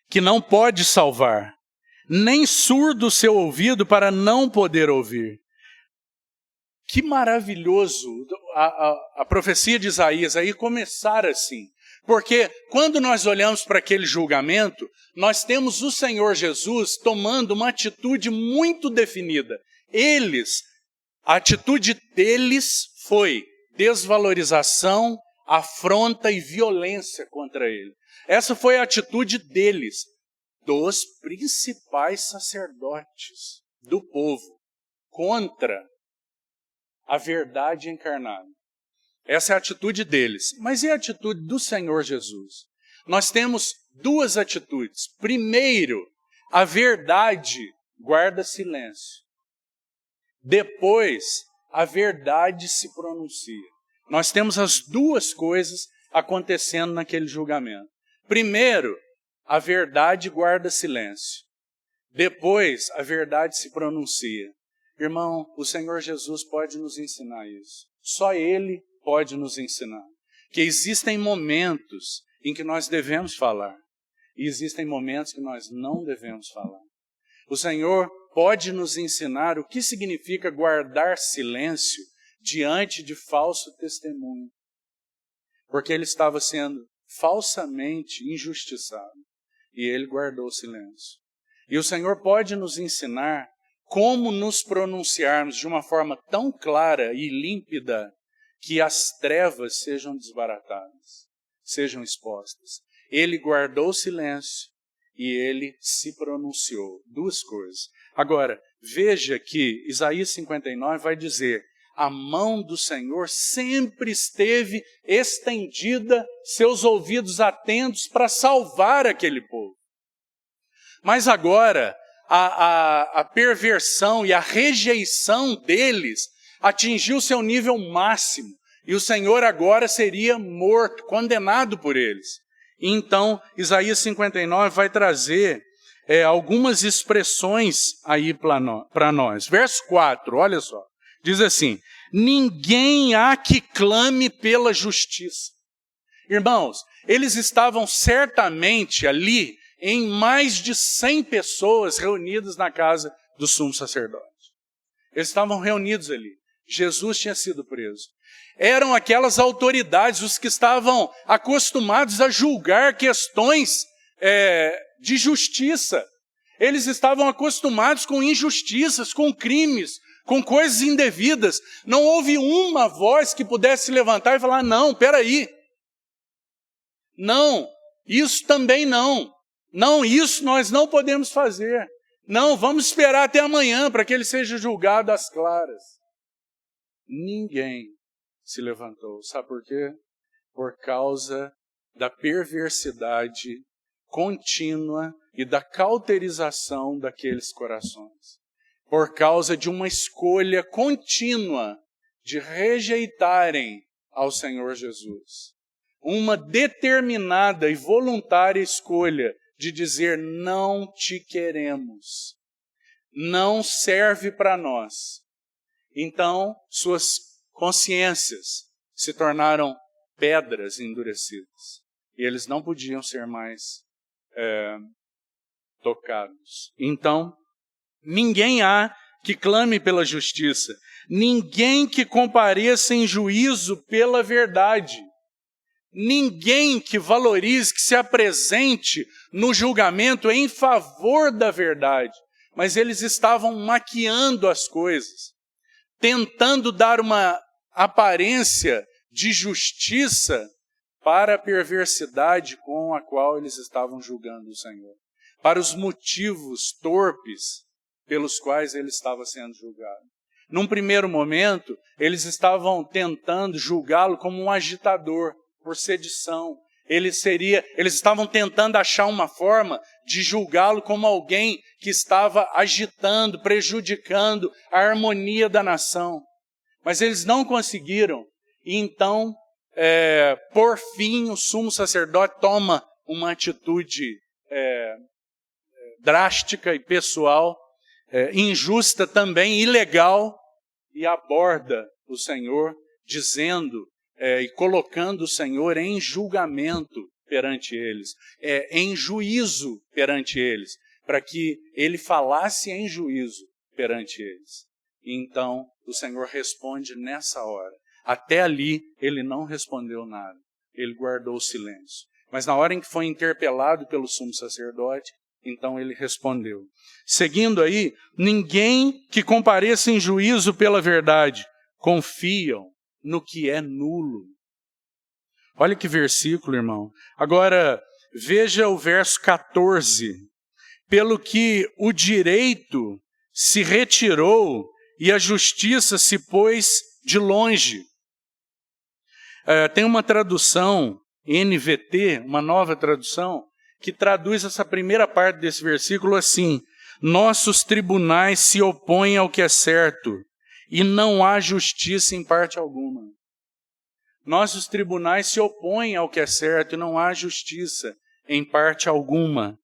S1: que não pode salvar, nem surdo o seu ouvido para não poder ouvir, Que maravilhoso a profecia de Isaías aí começar assim. Porque quando nós olhamos para aquele julgamento, nós temos o Senhor Jesus tomando uma atitude muito definida. A atitude deles foi desvalorização, afronta e violência contra ele. Essa foi a atitude deles, dos principais sacerdotes do povo, contra a verdade encarnada. Essa é a atitude deles. Mas e a atitude do Senhor Jesus? Nós temos duas atitudes. Primeiro, a verdade guarda silêncio. Depois, a verdade se pronuncia. Nós temos as duas coisas acontecendo naquele julgamento. Primeiro, a verdade guarda silêncio. Depois, a verdade se pronuncia. Irmão, o Senhor Jesus pode nos ensinar isso. Só Ele pode nos ensinar. Que existem momentos em que nós devemos falar. E existem momentos que nós não devemos falar. O Senhor pode nos ensinar o que significa guardar silêncio diante de falso testemunho. Porque ele estava sendo falsamente injustiçado. E ele guardou silêncio. E o Senhor pode nos ensinar como nos pronunciarmos de uma forma tão clara e límpida que as trevas sejam desbaratadas, sejam expostas. Ele guardou silêncio e ele se pronunciou. Duas coisas. Agora, veja que Isaías 59 vai dizer: a mão do Senhor sempre esteve estendida, seus ouvidos atentos para salvar aquele povo. Mas agora, a perversão e a rejeição deles atingiu seu nível máximo. E o Senhor agora seria morto, condenado por eles. Então, Isaías 59 vai trazer algumas expressões aí para nós. Verso 4, olha só. Diz assim: ninguém há que clame pela justiça. Irmãos, eles estavam certamente ali em mais de 100 pessoas reunidas na casa do sumo sacerdote. Eles estavam reunidos ali. Jesus tinha sido preso. Eram aquelas autoridades, os que estavam acostumados a julgar questões de justiça. Eles estavam acostumados com injustiças, com crimes, com coisas indevidas. Não houve uma voz que pudesse levantar e falar: não, peraí. Não, isso também não. Não, isso nós não podemos fazer. Não, vamos esperar até amanhã para que ele seja julgado às claras. Ninguém se levantou. Sabe por quê? Por causa da perversidade contínua e da cauterização daqueles corações. Por causa de uma escolha contínua de rejeitarem ao Senhor Jesus. Uma determinada e voluntária escolha de dizer: não te queremos, não serve para nós. Então, suas consciências se tornaram pedras endurecidas. E eles não podiam ser mais tocados. Então, ninguém há que clame pela justiça, ninguém que compareça em juízo pela verdade. Ninguém que valorize, que se apresente no julgamento em favor da verdade. Mas eles estavam maquiando as coisas, tentando dar uma aparência de justiça para a perversidade com a qual eles estavam julgando o Senhor. Para os motivos torpes pelos quais ele estava sendo julgado. Num primeiro momento, eles estavam tentando julgá-lo como um agitador, por sedição. Eles estavam tentando achar uma forma de julgá-lo como alguém que estava agitando, prejudicando a harmonia da nação. Mas eles não conseguiram. E então, por fim, o sumo sacerdote toma uma atitude drástica e pessoal, injusta também, ilegal, e aborda o Senhor, dizendo e colocando o Senhor em julgamento perante eles, em juízo perante eles, para que ele falasse em juízo perante eles. E então o Senhor responde nessa hora. Até ali ele não respondeu nada, ele guardou o silêncio. Mas na hora em que foi interpelado pelo sumo sacerdote, então ele respondeu. Seguindo aí, ninguém que compareça em juízo pela verdade confiam no que é nulo. Olha que versículo, irmão. Agora, veja o verso 14. Pelo que o direito se retirou e a justiça se pôs de longe. Tem uma tradução, NVT, uma nova tradução, que traduz essa primeira parte desse versículo assim: nossos tribunais se opõem ao que é certo, e não há justiça em parte alguma. Nossos tribunais se opõem ao que é certo, e não há justiça em parte alguma.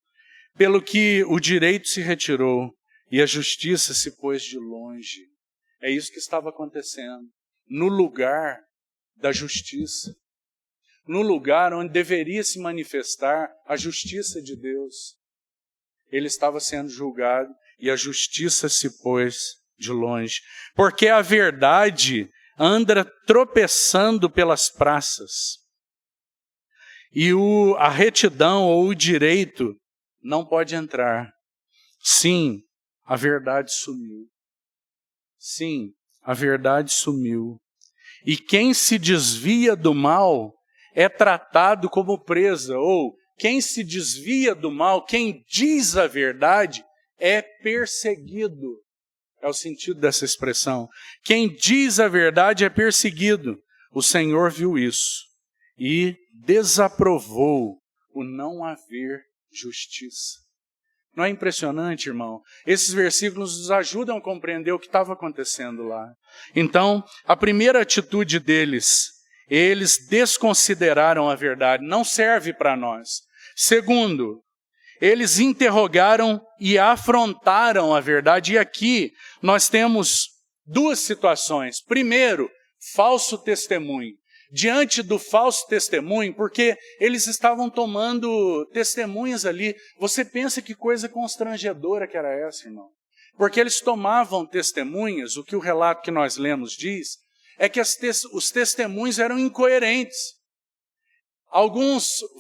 S1: Pelo que o direito se retirou, e a justiça se pôs de longe. É isso que estava acontecendo, no lugar da justiça. No lugar onde deveria se manifestar a justiça de Deus. Ele estava sendo julgado e a justiça se pôs de longe. Porque a verdade anda tropeçando pelas praças. E a retidão ou o direito não pode entrar. Sim, a verdade sumiu. Sim, a verdade sumiu. E quem se desvia do mal é tratado como presa, ou quem se desvia do mal, quem diz a verdade, é perseguido. É o sentido dessa expressão. Quem diz a verdade é perseguido. O Senhor viu isso e desaprovou o não haver justiça. Não é impressionante, irmão? Esses versículos nos ajudam a compreender o que estava acontecendo lá. Então, a primeira atitude deles, eles desconsideraram a verdade, não serve para nós. Segundo, eles interrogaram e afrontaram a verdade. E aqui nós temos duas situações. Primeiro, falso testemunho. Diante do falso testemunho, porque eles estavam tomando testemunhas ali. Você pensa que coisa constrangedora que era essa, irmão? Porque eles tomavam testemunhas, o que o relato que nós lemos diz, é que os testemunhos eram incoerentes.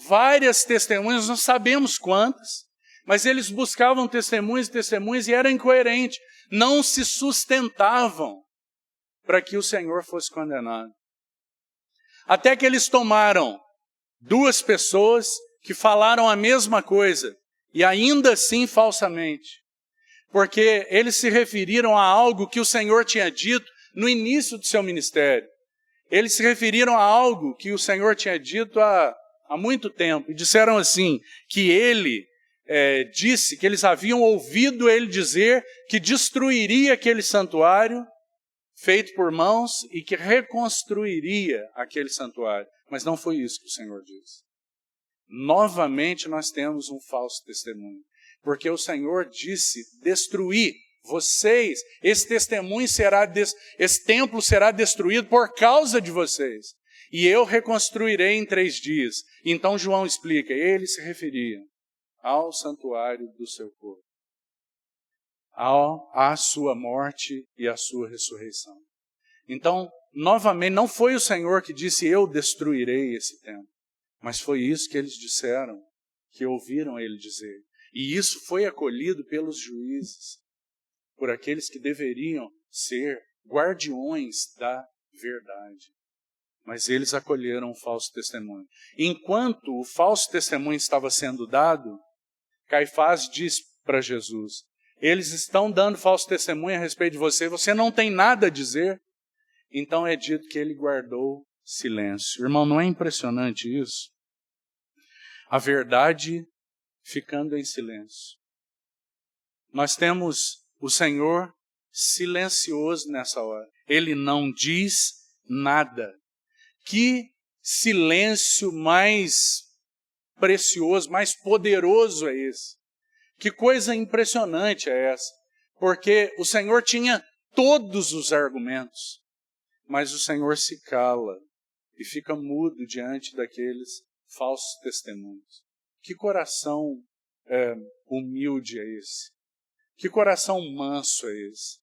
S1: Várias testemunhas, não sabemos quantas, mas eles buscavam testemunhas e era incoerente. Não se sustentavam para que o Senhor fosse condenado. Até que eles tomaram duas pessoas que falaram a mesma coisa, e ainda assim falsamente. Porque eles se referiram a algo que o Senhor tinha dito no início do seu ministério. Eles se referiram a algo que o Senhor tinha dito há muito tempo. E disseram assim, que ele disse, que eles haviam ouvido ele dizer que destruiria aquele santuário feito por mãos e que reconstruiria aquele santuário. Mas não foi isso que o Senhor disse. Novamente nós temos um falso testemunho. Porque o Senhor disse destruir vocês. Esse templo será destruído por causa de vocês. E eu reconstruirei em 3 dias. Então João explica, ele se referia ao santuário do seu corpo. À sua morte e à sua ressurreição. Então, novamente, não foi o Senhor que disse, eu destruirei esse templo. Mas foi isso que eles disseram, que ouviram ele dizer. E isso foi acolhido pelos juízes, por aqueles que deveriam ser guardiões da verdade. Mas eles acolheram o falso testemunho. Enquanto o falso testemunho estava sendo dado, Caifás diz para Jesus, eles estão dando falso testemunho a respeito de você, você não tem nada a dizer. Então é dito que ele guardou silêncio. Irmão, não é impressionante isso? A verdade ficando em silêncio. Nós temos o Senhor silencioso nessa hora. Ele não diz nada. Que silêncio mais precioso, mais poderoso é esse? Que coisa impressionante é essa? Porque o Senhor tinha todos os argumentos, mas o Senhor se cala e fica mudo diante daqueles falsos testemunhos. Que coração humilde é esse? Que coração manso é esse?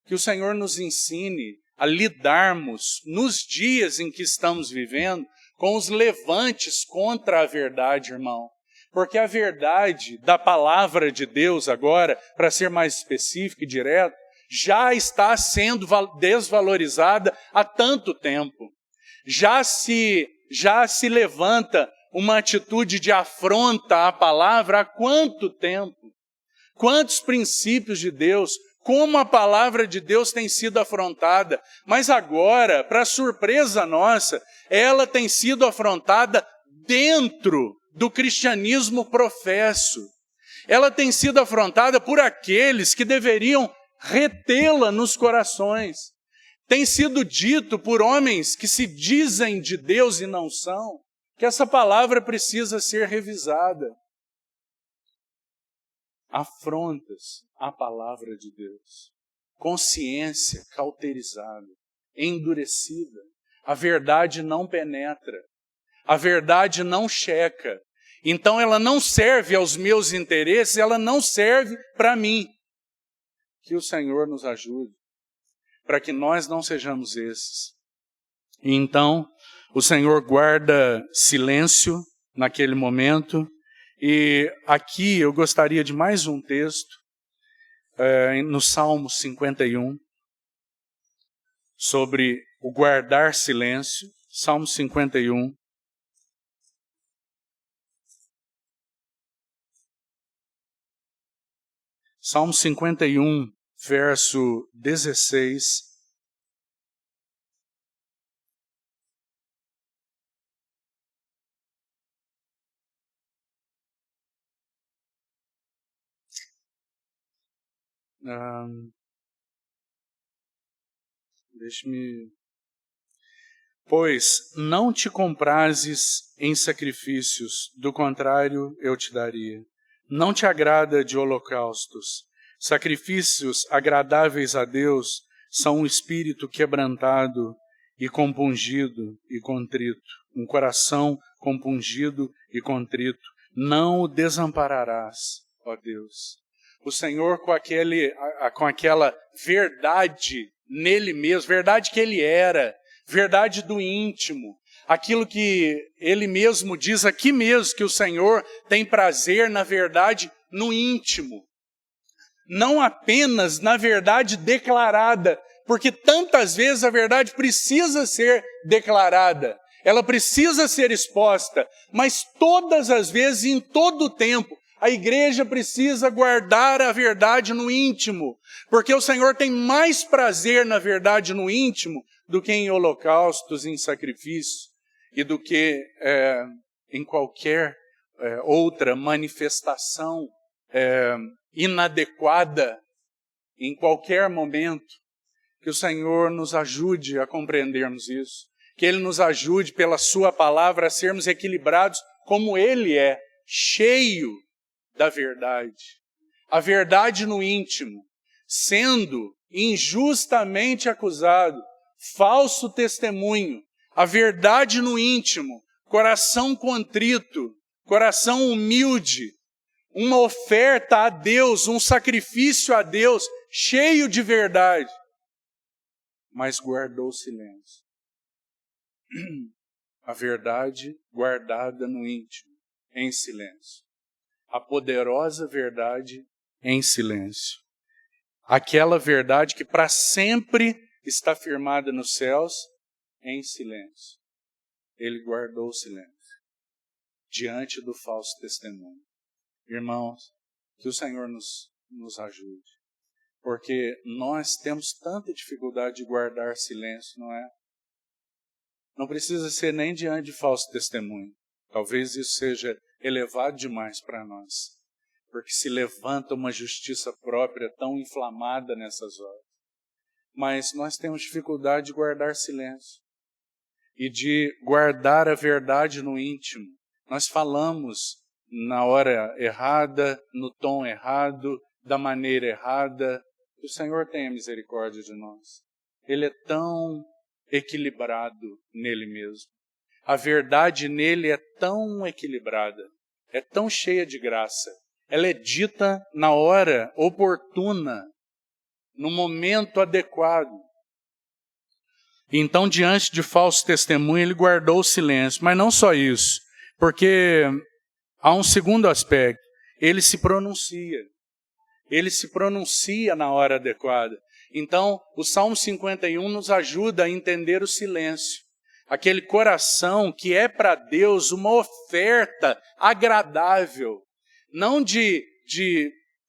S1: que o Senhor nos ensine a lidarmos, nos dias em que estamos vivendo, com os levantes contra a verdade, irmão. Porque a verdade da palavra de Deus agora, para ser mais específico e direto, já está sendo desvalorizada há tanto tempo. Já se levanta uma atitude de afronta à palavra há quanto tempo? Quantos princípios de Deus, como a palavra de Deus tem sido afrontada, mas agora, para surpresa nossa, ela tem sido afrontada dentro do cristianismo professo. Ela tem sido afrontada por aqueles que deveriam retê-la nos corações. Tem sido dito por homens que se dizem de Deus e não são, que essa palavra precisa ser revisada. Afrontas à palavra de Deus. Consciência cauterizada, endurecida. A verdade não penetra. A verdade não checa. Então ela não serve aos meus interesses, ela não serve para mim. Que o Senhor nos ajude, para que nós não sejamos esses. E então, o Senhor guarda silêncio naquele momento. E aqui eu gostaria de mais um texto, no Salmo 51, sobre o guardar silêncio. Salmo 51. Salmo 51, verso 16. Pois não te comprases em sacrifícios, do contrário eu te daria. Não te agrada de holocaustos. Sacrifícios agradáveis a Deus são um espírito quebrantado e compungido e contrito. Um coração compungido e contrito. Não o desampararás, ó Deus. O Senhor com aquela verdade nele mesmo, verdade que ele era, verdade do íntimo, aquilo que ele mesmo diz aqui mesmo, que o Senhor tem prazer na verdade no íntimo, não apenas na verdade declarada, porque tantas vezes a verdade precisa ser declarada, ela precisa ser exposta, mas todas as vezes, em todo o tempo, a igreja precisa guardar a verdade no íntimo, porque o Senhor tem mais prazer na verdade no íntimo do que em holocaustos, em sacrifícios, e do que em qualquer outra manifestação inadequada, em qualquer momento. Que o Senhor nos ajude a compreendermos isso, que Ele nos ajude pela Sua palavra a sermos equilibrados como Ele é, cheio da verdade. A verdade no íntimo, sendo injustamente acusado, falso testemunho, a verdade no íntimo, coração contrito, coração humilde, uma oferta a Deus, um sacrifício a Deus, cheio de verdade, mas guardou silêncio. A verdade guardada no íntimo, em silêncio. A poderosa verdade em silêncio. Aquela verdade que para sempre está firmada nos céus, em silêncio. Ele guardou o silêncio diante do falso testemunho. Irmãos, que o Senhor nos ajude, porque nós temos tanta dificuldade de guardar silêncio, não é? Não precisa ser nem diante de falso testemunho. Talvez isso seja elevado demais para nós, porque se levanta uma justiça própria tão inflamada nessas horas. Mas nós temos dificuldade de guardar silêncio e de guardar a verdade no íntimo. Nós falamos na hora errada, no tom errado, da maneira errada. Que o Senhor tenha misericórdia de nós. Ele é tão equilibrado nele mesmo. A verdade nele é tão equilibrada, é tão cheia de graça. Ela é dita na hora oportuna, no momento adequado. Então, diante de falso testemunho, ele guardou o silêncio. Mas não só isso, porque há um segundo aspecto. Ele se pronuncia. Ele se pronuncia na hora adequada. Então, o Salmo 51 nos ajuda a entender o silêncio. Aquele coração que é para Deus uma oferta agradável. Não de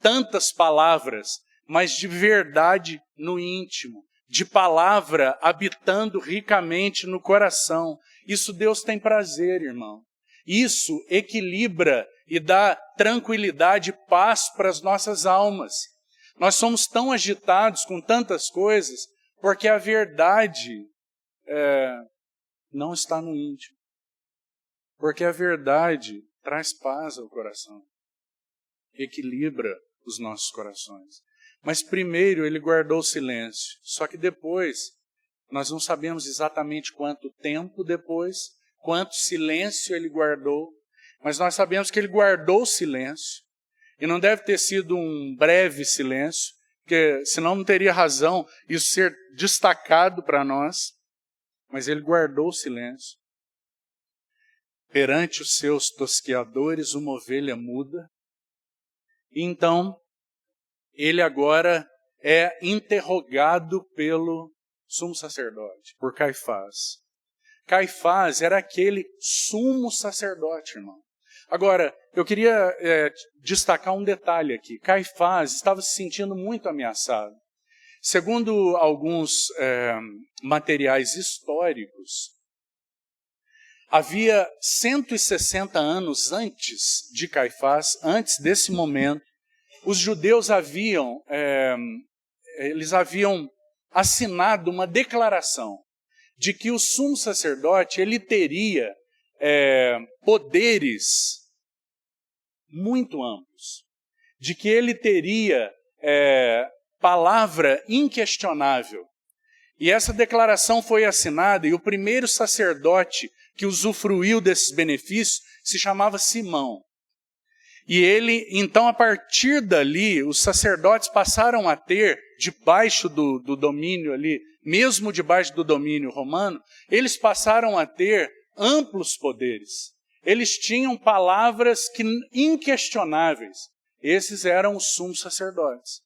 S1: tantas palavras, mas de verdade no íntimo. De palavra habitando ricamente no coração. Isso Deus tem prazer, irmão. Isso equilibra e dá tranquilidade e paz para as nossas almas. Nós somos tão agitados com tantas coisas porque a verdade não está no íntimo. Porque a verdade traz paz ao coração. Equilibra os nossos corações. Mas primeiro ele guardou o silêncio. Só que depois, nós não sabemos exatamente quanto tempo depois, quanto silêncio ele guardou, mas nós sabemos que ele guardou o silêncio. E não deve ter sido um breve silêncio, porque senão não teria razão isso ser destacado para nós. Mas ele guardou o silêncio. Perante os seus tosqueadores, uma ovelha muda. E então, ele agora é interrogado pelo sumo sacerdote, por Caifás. Caifás era aquele sumo sacerdote, irmão. Agora, eu queria destacar um detalhe aqui. Caifás estava se sentindo muito ameaçado. Segundo alguns materiais históricos, havia 160 anos antes de Caifás, antes desse momento, os judeus haviam assinado uma declaração de que o sumo sacerdote ele teria poderes muito amplos, de que ele teria palavra inquestionável. E essa declaração foi assinada e o primeiro sacerdote que usufruiu desses benefícios se chamava Simão. E ele, então, a partir dali, os sacerdotes passaram a ter, debaixo do domínio ali, mesmo debaixo do domínio romano, eles passaram a ter amplos poderes. Eles tinham palavras inquestionáveis. Esses eram os sumos sacerdotes.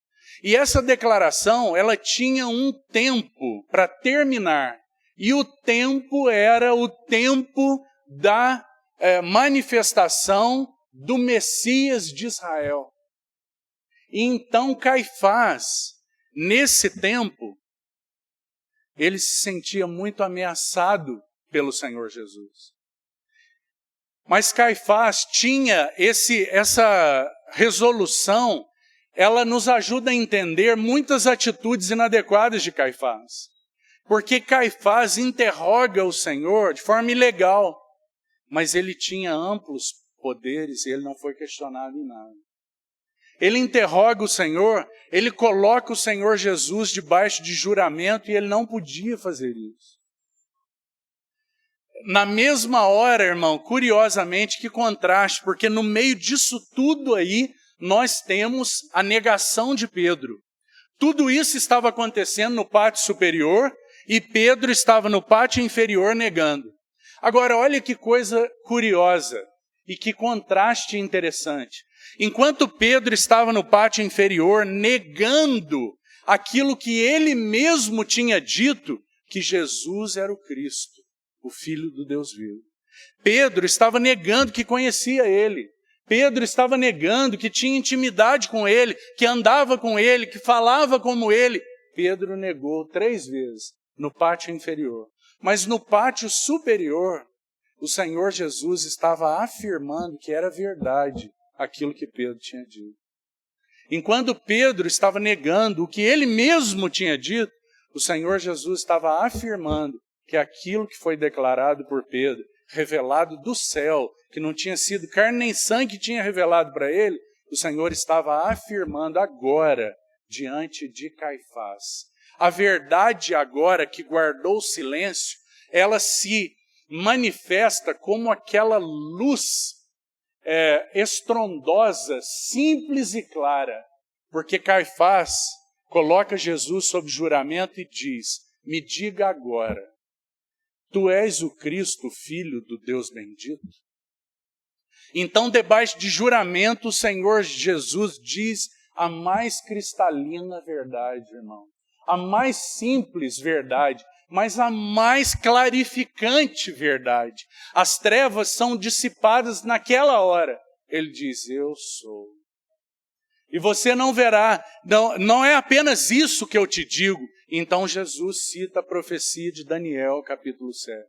S1: E essa declaração, ela tinha um tempo para terminar. E o tempo era o tempo da manifestação do Messias de Israel. E então Caifás, nesse tempo, ele se sentia muito ameaçado pelo Senhor Jesus. Mas Caifás tinha essa resolução, ela nos ajuda a entender muitas atitudes inadequadas de Caifás. Porque Caifás interroga o Senhor de forma ilegal, mas ele tinha amplos poderes e ele não foi questionado em nada. Ele interroga o Senhor, ele coloca o Senhor Jesus debaixo de juramento e ele não podia fazer isso. Na mesma hora, irmão, curiosamente, que contraste, porque no meio disso tudo aí, nós temos a negação de Pedro. Tudo isso estava acontecendo no pátio superior e Pedro estava no pátio inferior negando. Agora, olha que coisa curiosa e que contraste interessante. Enquanto Pedro estava no pátio inferior negando aquilo que ele mesmo tinha dito, que Jesus era o Cristo, o Filho do Deus vivo. Pedro estava negando que conhecia ele. Pedro estava negando que tinha intimidade com ele, que andava com ele, que falava como ele. Pedro negou 3 vezes no pátio inferior. Mas no pátio superior, o Senhor Jesus estava afirmando que era verdade aquilo que Pedro tinha dito. Enquanto Pedro estava negando o que ele mesmo tinha dito, o Senhor Jesus estava afirmando que aquilo que foi declarado por Pedro, revelado do céu, que não tinha sido carne nem sangue que tinha revelado para ele, o Senhor estava afirmando agora, diante de Caifás. A verdade agora que guardou o silêncio, ela se manifesta como aquela luz estrondosa, simples e clara, porque Caifás coloca Jesus sob juramento e diz: me diga agora, tu és o Cristo, filho do Deus bendito? Então, debaixo de juramento, o Senhor Jesus diz a mais cristalina verdade, irmão. A mais simples verdade, mas a mais clarificante verdade. As trevas são dissipadas naquela hora. Ele diz: eu sou. E você não verá, não é apenas isso que eu te digo. Então Jesus cita a profecia de Daniel, capítulo 7.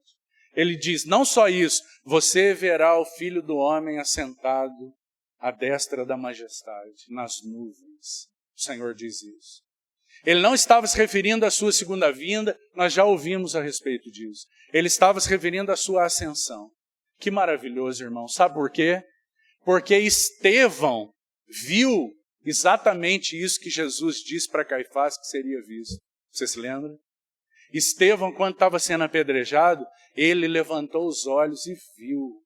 S1: Ele diz: não só isso, você verá o Filho do Homem assentado à destra da majestade, nas nuvens. O Senhor diz isso. Ele não estava se referindo à sua segunda vinda, nós já ouvimos a respeito disso. Ele estava se referindo à sua ascensão. Que maravilhoso, irmão. Sabe por quê? Porque Estevão viu exatamente isso que Jesus disse para Caifás que seria visto. Você se lembra? Estevão, quando estava sendo apedrejado, ele levantou os olhos e viu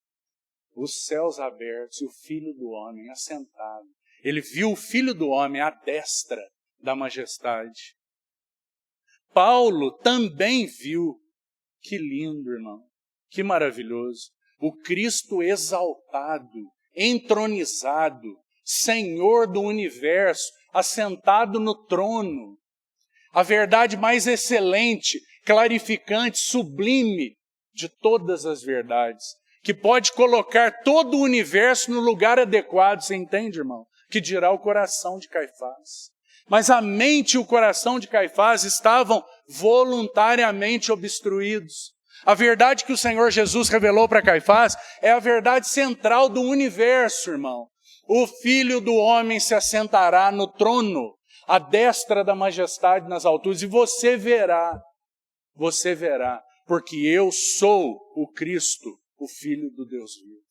S1: os céus abertos e o Filho do Homem assentado. Ele viu o Filho do Homem à destra da majestade. Paulo também viu. Que lindo, irmão. Que maravilhoso. O Cristo exaltado, entronizado, Senhor do universo, assentado no trono. A verdade mais excelente, clarificante, sublime de todas as verdades, que pode colocar todo o universo no lugar adequado. Você entende, irmão? Que dirá o coração de Caifás. Mas a mente e o coração de Caifás estavam voluntariamente obstruídos. A verdade que o Senhor Jesus revelou para Caifás é a verdade central do universo, irmão. O Filho do Homem se assentará no trono, à destra da majestade nas alturas, e você verá, porque eu sou o Cristo, o Filho do Deus vivo.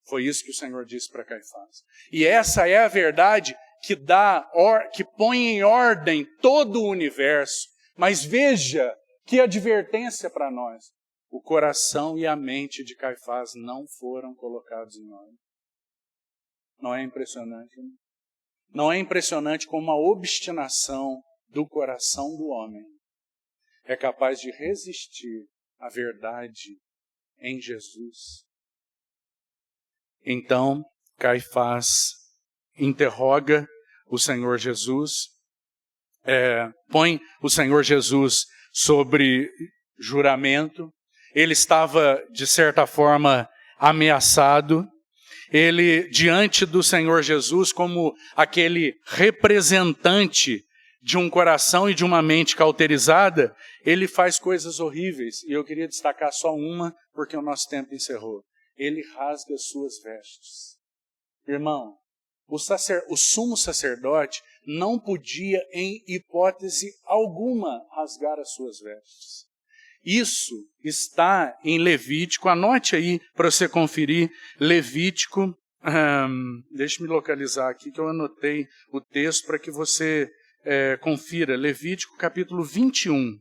S1: Foi isso que o Senhor disse para Caifás. E essa é a verdade que põe em ordem todo o universo. Mas veja que advertência para nós. O coração e a mente de Caifás não foram colocados em ordem. Não é impressionante? Né? Não é impressionante como a obstinação do coração do homem é capaz de resistir à verdade em Jesus? Então, Caifás interroga o Senhor Jesus, põe o Senhor Jesus sobre juramento. Ele estava, de certa forma, ameaçado. Ele, diante do Senhor Jesus, como aquele representante de um coração e de uma mente cauterizada, ele faz coisas horríveis. E eu queria destacar só uma, porque o nosso tempo encerrou. Ele rasga suas vestes. Irmão, o sumo sacerdote não podia, em hipótese alguma, rasgar as suas vestes. Isso está em Levítico, anote aí para você conferir, Levítico, deixa-me localizar aqui que eu anotei o texto para que você confira, Levítico capítulo 21.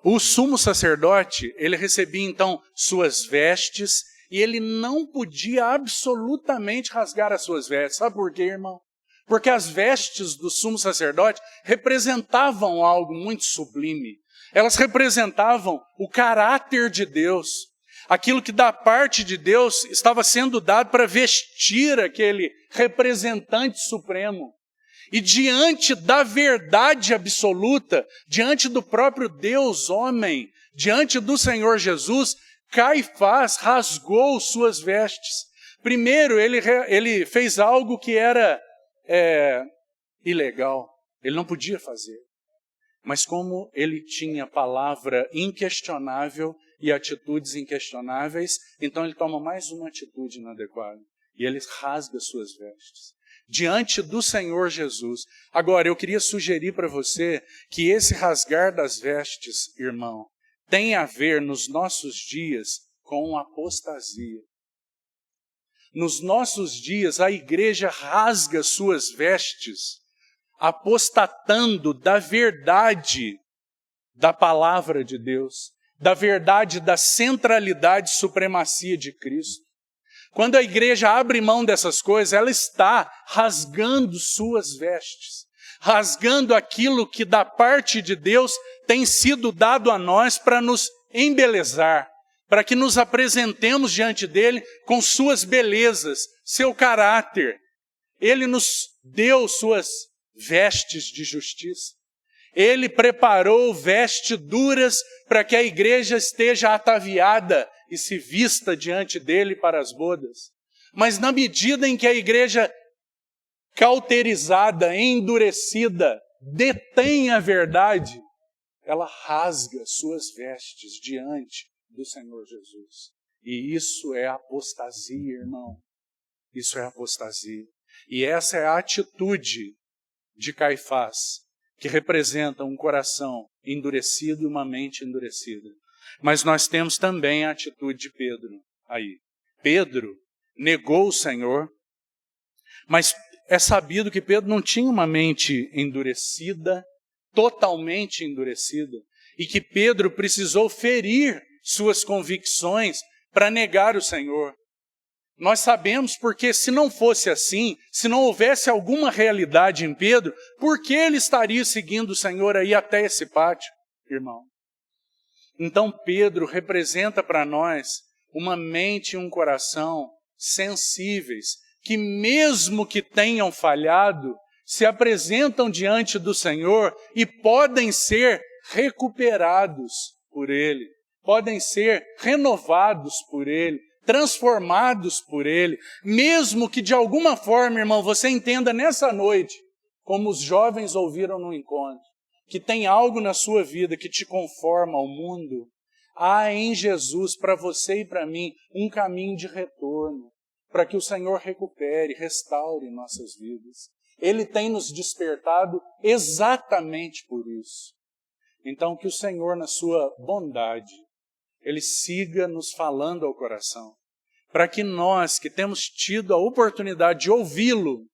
S1: O sumo sacerdote, ele recebia então suas vestes e ele não podia absolutamente rasgar as suas vestes. Sabe por quê, irmão? Porque as vestes do sumo sacerdote representavam algo muito sublime. Elas representavam o caráter de Deus. Aquilo que da parte de Deus estava sendo dado para vestir aquele representante supremo. E diante da verdade absoluta, diante do próprio Deus homem, diante do Senhor Jesus, Caifás rasgou suas vestes. Primeiro, ele fez algo que era ilegal. Ele não podia fazer. Mas como ele tinha palavra inquestionável e atitudes inquestionáveis, então ele toma mais uma atitude inadequada. E ele rasga suas vestes. Diante do Senhor Jesus. Agora, eu queria sugerir para você que esse rasgar das vestes, irmão, tem a ver nos nossos dias com apostasia. Nos nossos dias, a igreja rasga suas vestes, apostatando da verdade da palavra de Deus, da verdade da centralidade e supremacia de Cristo. Quando a igreja abre mão dessas coisas, ela está rasgando suas vestes. rasgando aquilo que da parte de Deus tem sido dado a nós para nos embelezar, para que nos apresentemos diante dele com suas belezas, seu caráter. Ele nos deu suas vestes de justiça. Ele preparou vestiduras para que a igreja esteja ataviada e se vista diante dele para as bodas. Mas na medida em que a igreja cauterizada, endurecida, detém a verdade, ela rasga suas vestes diante do Senhor Jesus. E isso é apostasia, irmão. Isso é apostasia. E essa é a atitude de Caifás, que representa um coração endurecido e uma mente endurecida. Mas nós temos também a atitude de Pedro aí. Pedro negou o Senhor, mas é sabido que Pedro não tinha uma mente endurecida, totalmente endurecida, e que Pedro precisou ferir suas convicções para negar o Senhor. Nós sabemos porque se não fosse assim, se não houvesse alguma realidade em Pedro, por que ele estaria seguindo o Senhor aí até esse pátio, irmão? Então Pedro representa para nós uma mente e um coração sensíveis, que mesmo que tenham falhado, se apresentam diante do Senhor e podem ser recuperados por Ele, podem ser renovados por Ele, transformados por Ele, mesmo que de alguma forma, irmão, você entenda nessa noite, como os jovens ouviram no encontro, que tem algo na sua vida que te conforma ao mundo, há em Jesus, para você e para mim, um caminho de retorno, para que o Senhor recupere, restaure nossas vidas. Ele tem nos despertado exatamente por isso. Então, que o Senhor, na sua bondade, Ele siga nos falando ao coração, para que nós, que temos tido a oportunidade de ouvi-lo,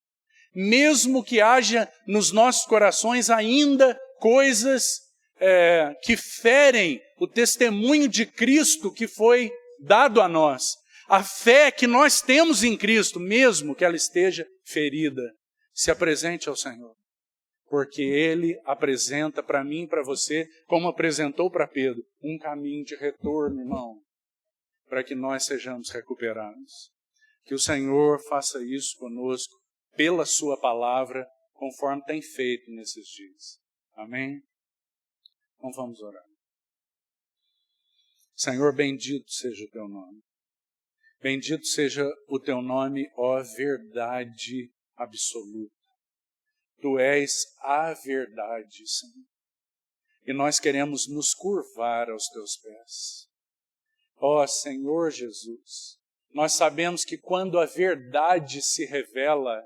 S1: mesmo que haja nos nossos corações ainda coisas que ferem o testemunho de Cristo que foi dado a nós, a fé que nós temos em Cristo, mesmo que ela esteja ferida, se apresente ao Senhor. Porque Ele apresenta para mim e para você, como apresentou para Pedro, um caminho de retorno, irmão, para que nós sejamos recuperados. Que o Senhor faça isso conosco, pela sua palavra, conforme tem feito nesses dias. Amém? Então vamos orar. Senhor, bendito seja o teu nome. Bendito seja o teu nome, ó verdade absoluta. Tu és a verdade, Senhor. E nós queremos nos curvar aos teus pés. Ó Senhor Jesus, nós sabemos que quando a verdade se revela,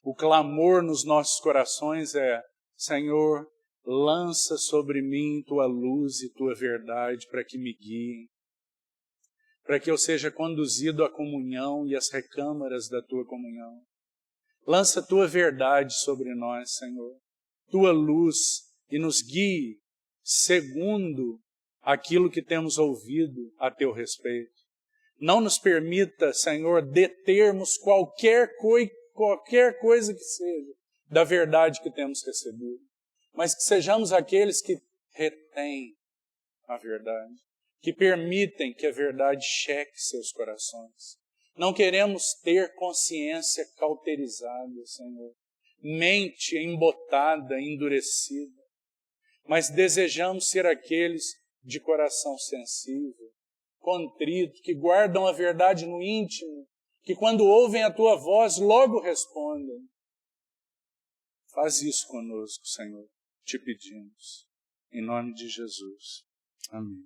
S1: o clamor nos nossos corações é: Senhor, lança sobre mim tua luz e tua verdade para que me guiem, para que eu seja conduzido à comunhão e às recâmaras da tua comunhão. Lança tua verdade sobre nós, Senhor, tua luz, e nos guie segundo aquilo que temos ouvido a teu respeito. Não nos permita, Senhor, determos qualquer coisa que seja da verdade que temos recebido, mas que sejamos aqueles que retêm a verdade, que permitem que a verdade cheque seus corações. Não queremos ter consciência cauterizada, Senhor, mente embotada, endurecida, mas desejamos ser aqueles de coração sensível, contrito, que guardam a verdade no íntimo, que quando ouvem a tua voz logo respondem. Faz isso conosco, Senhor, te pedimos, em nome de Jesus. Amém.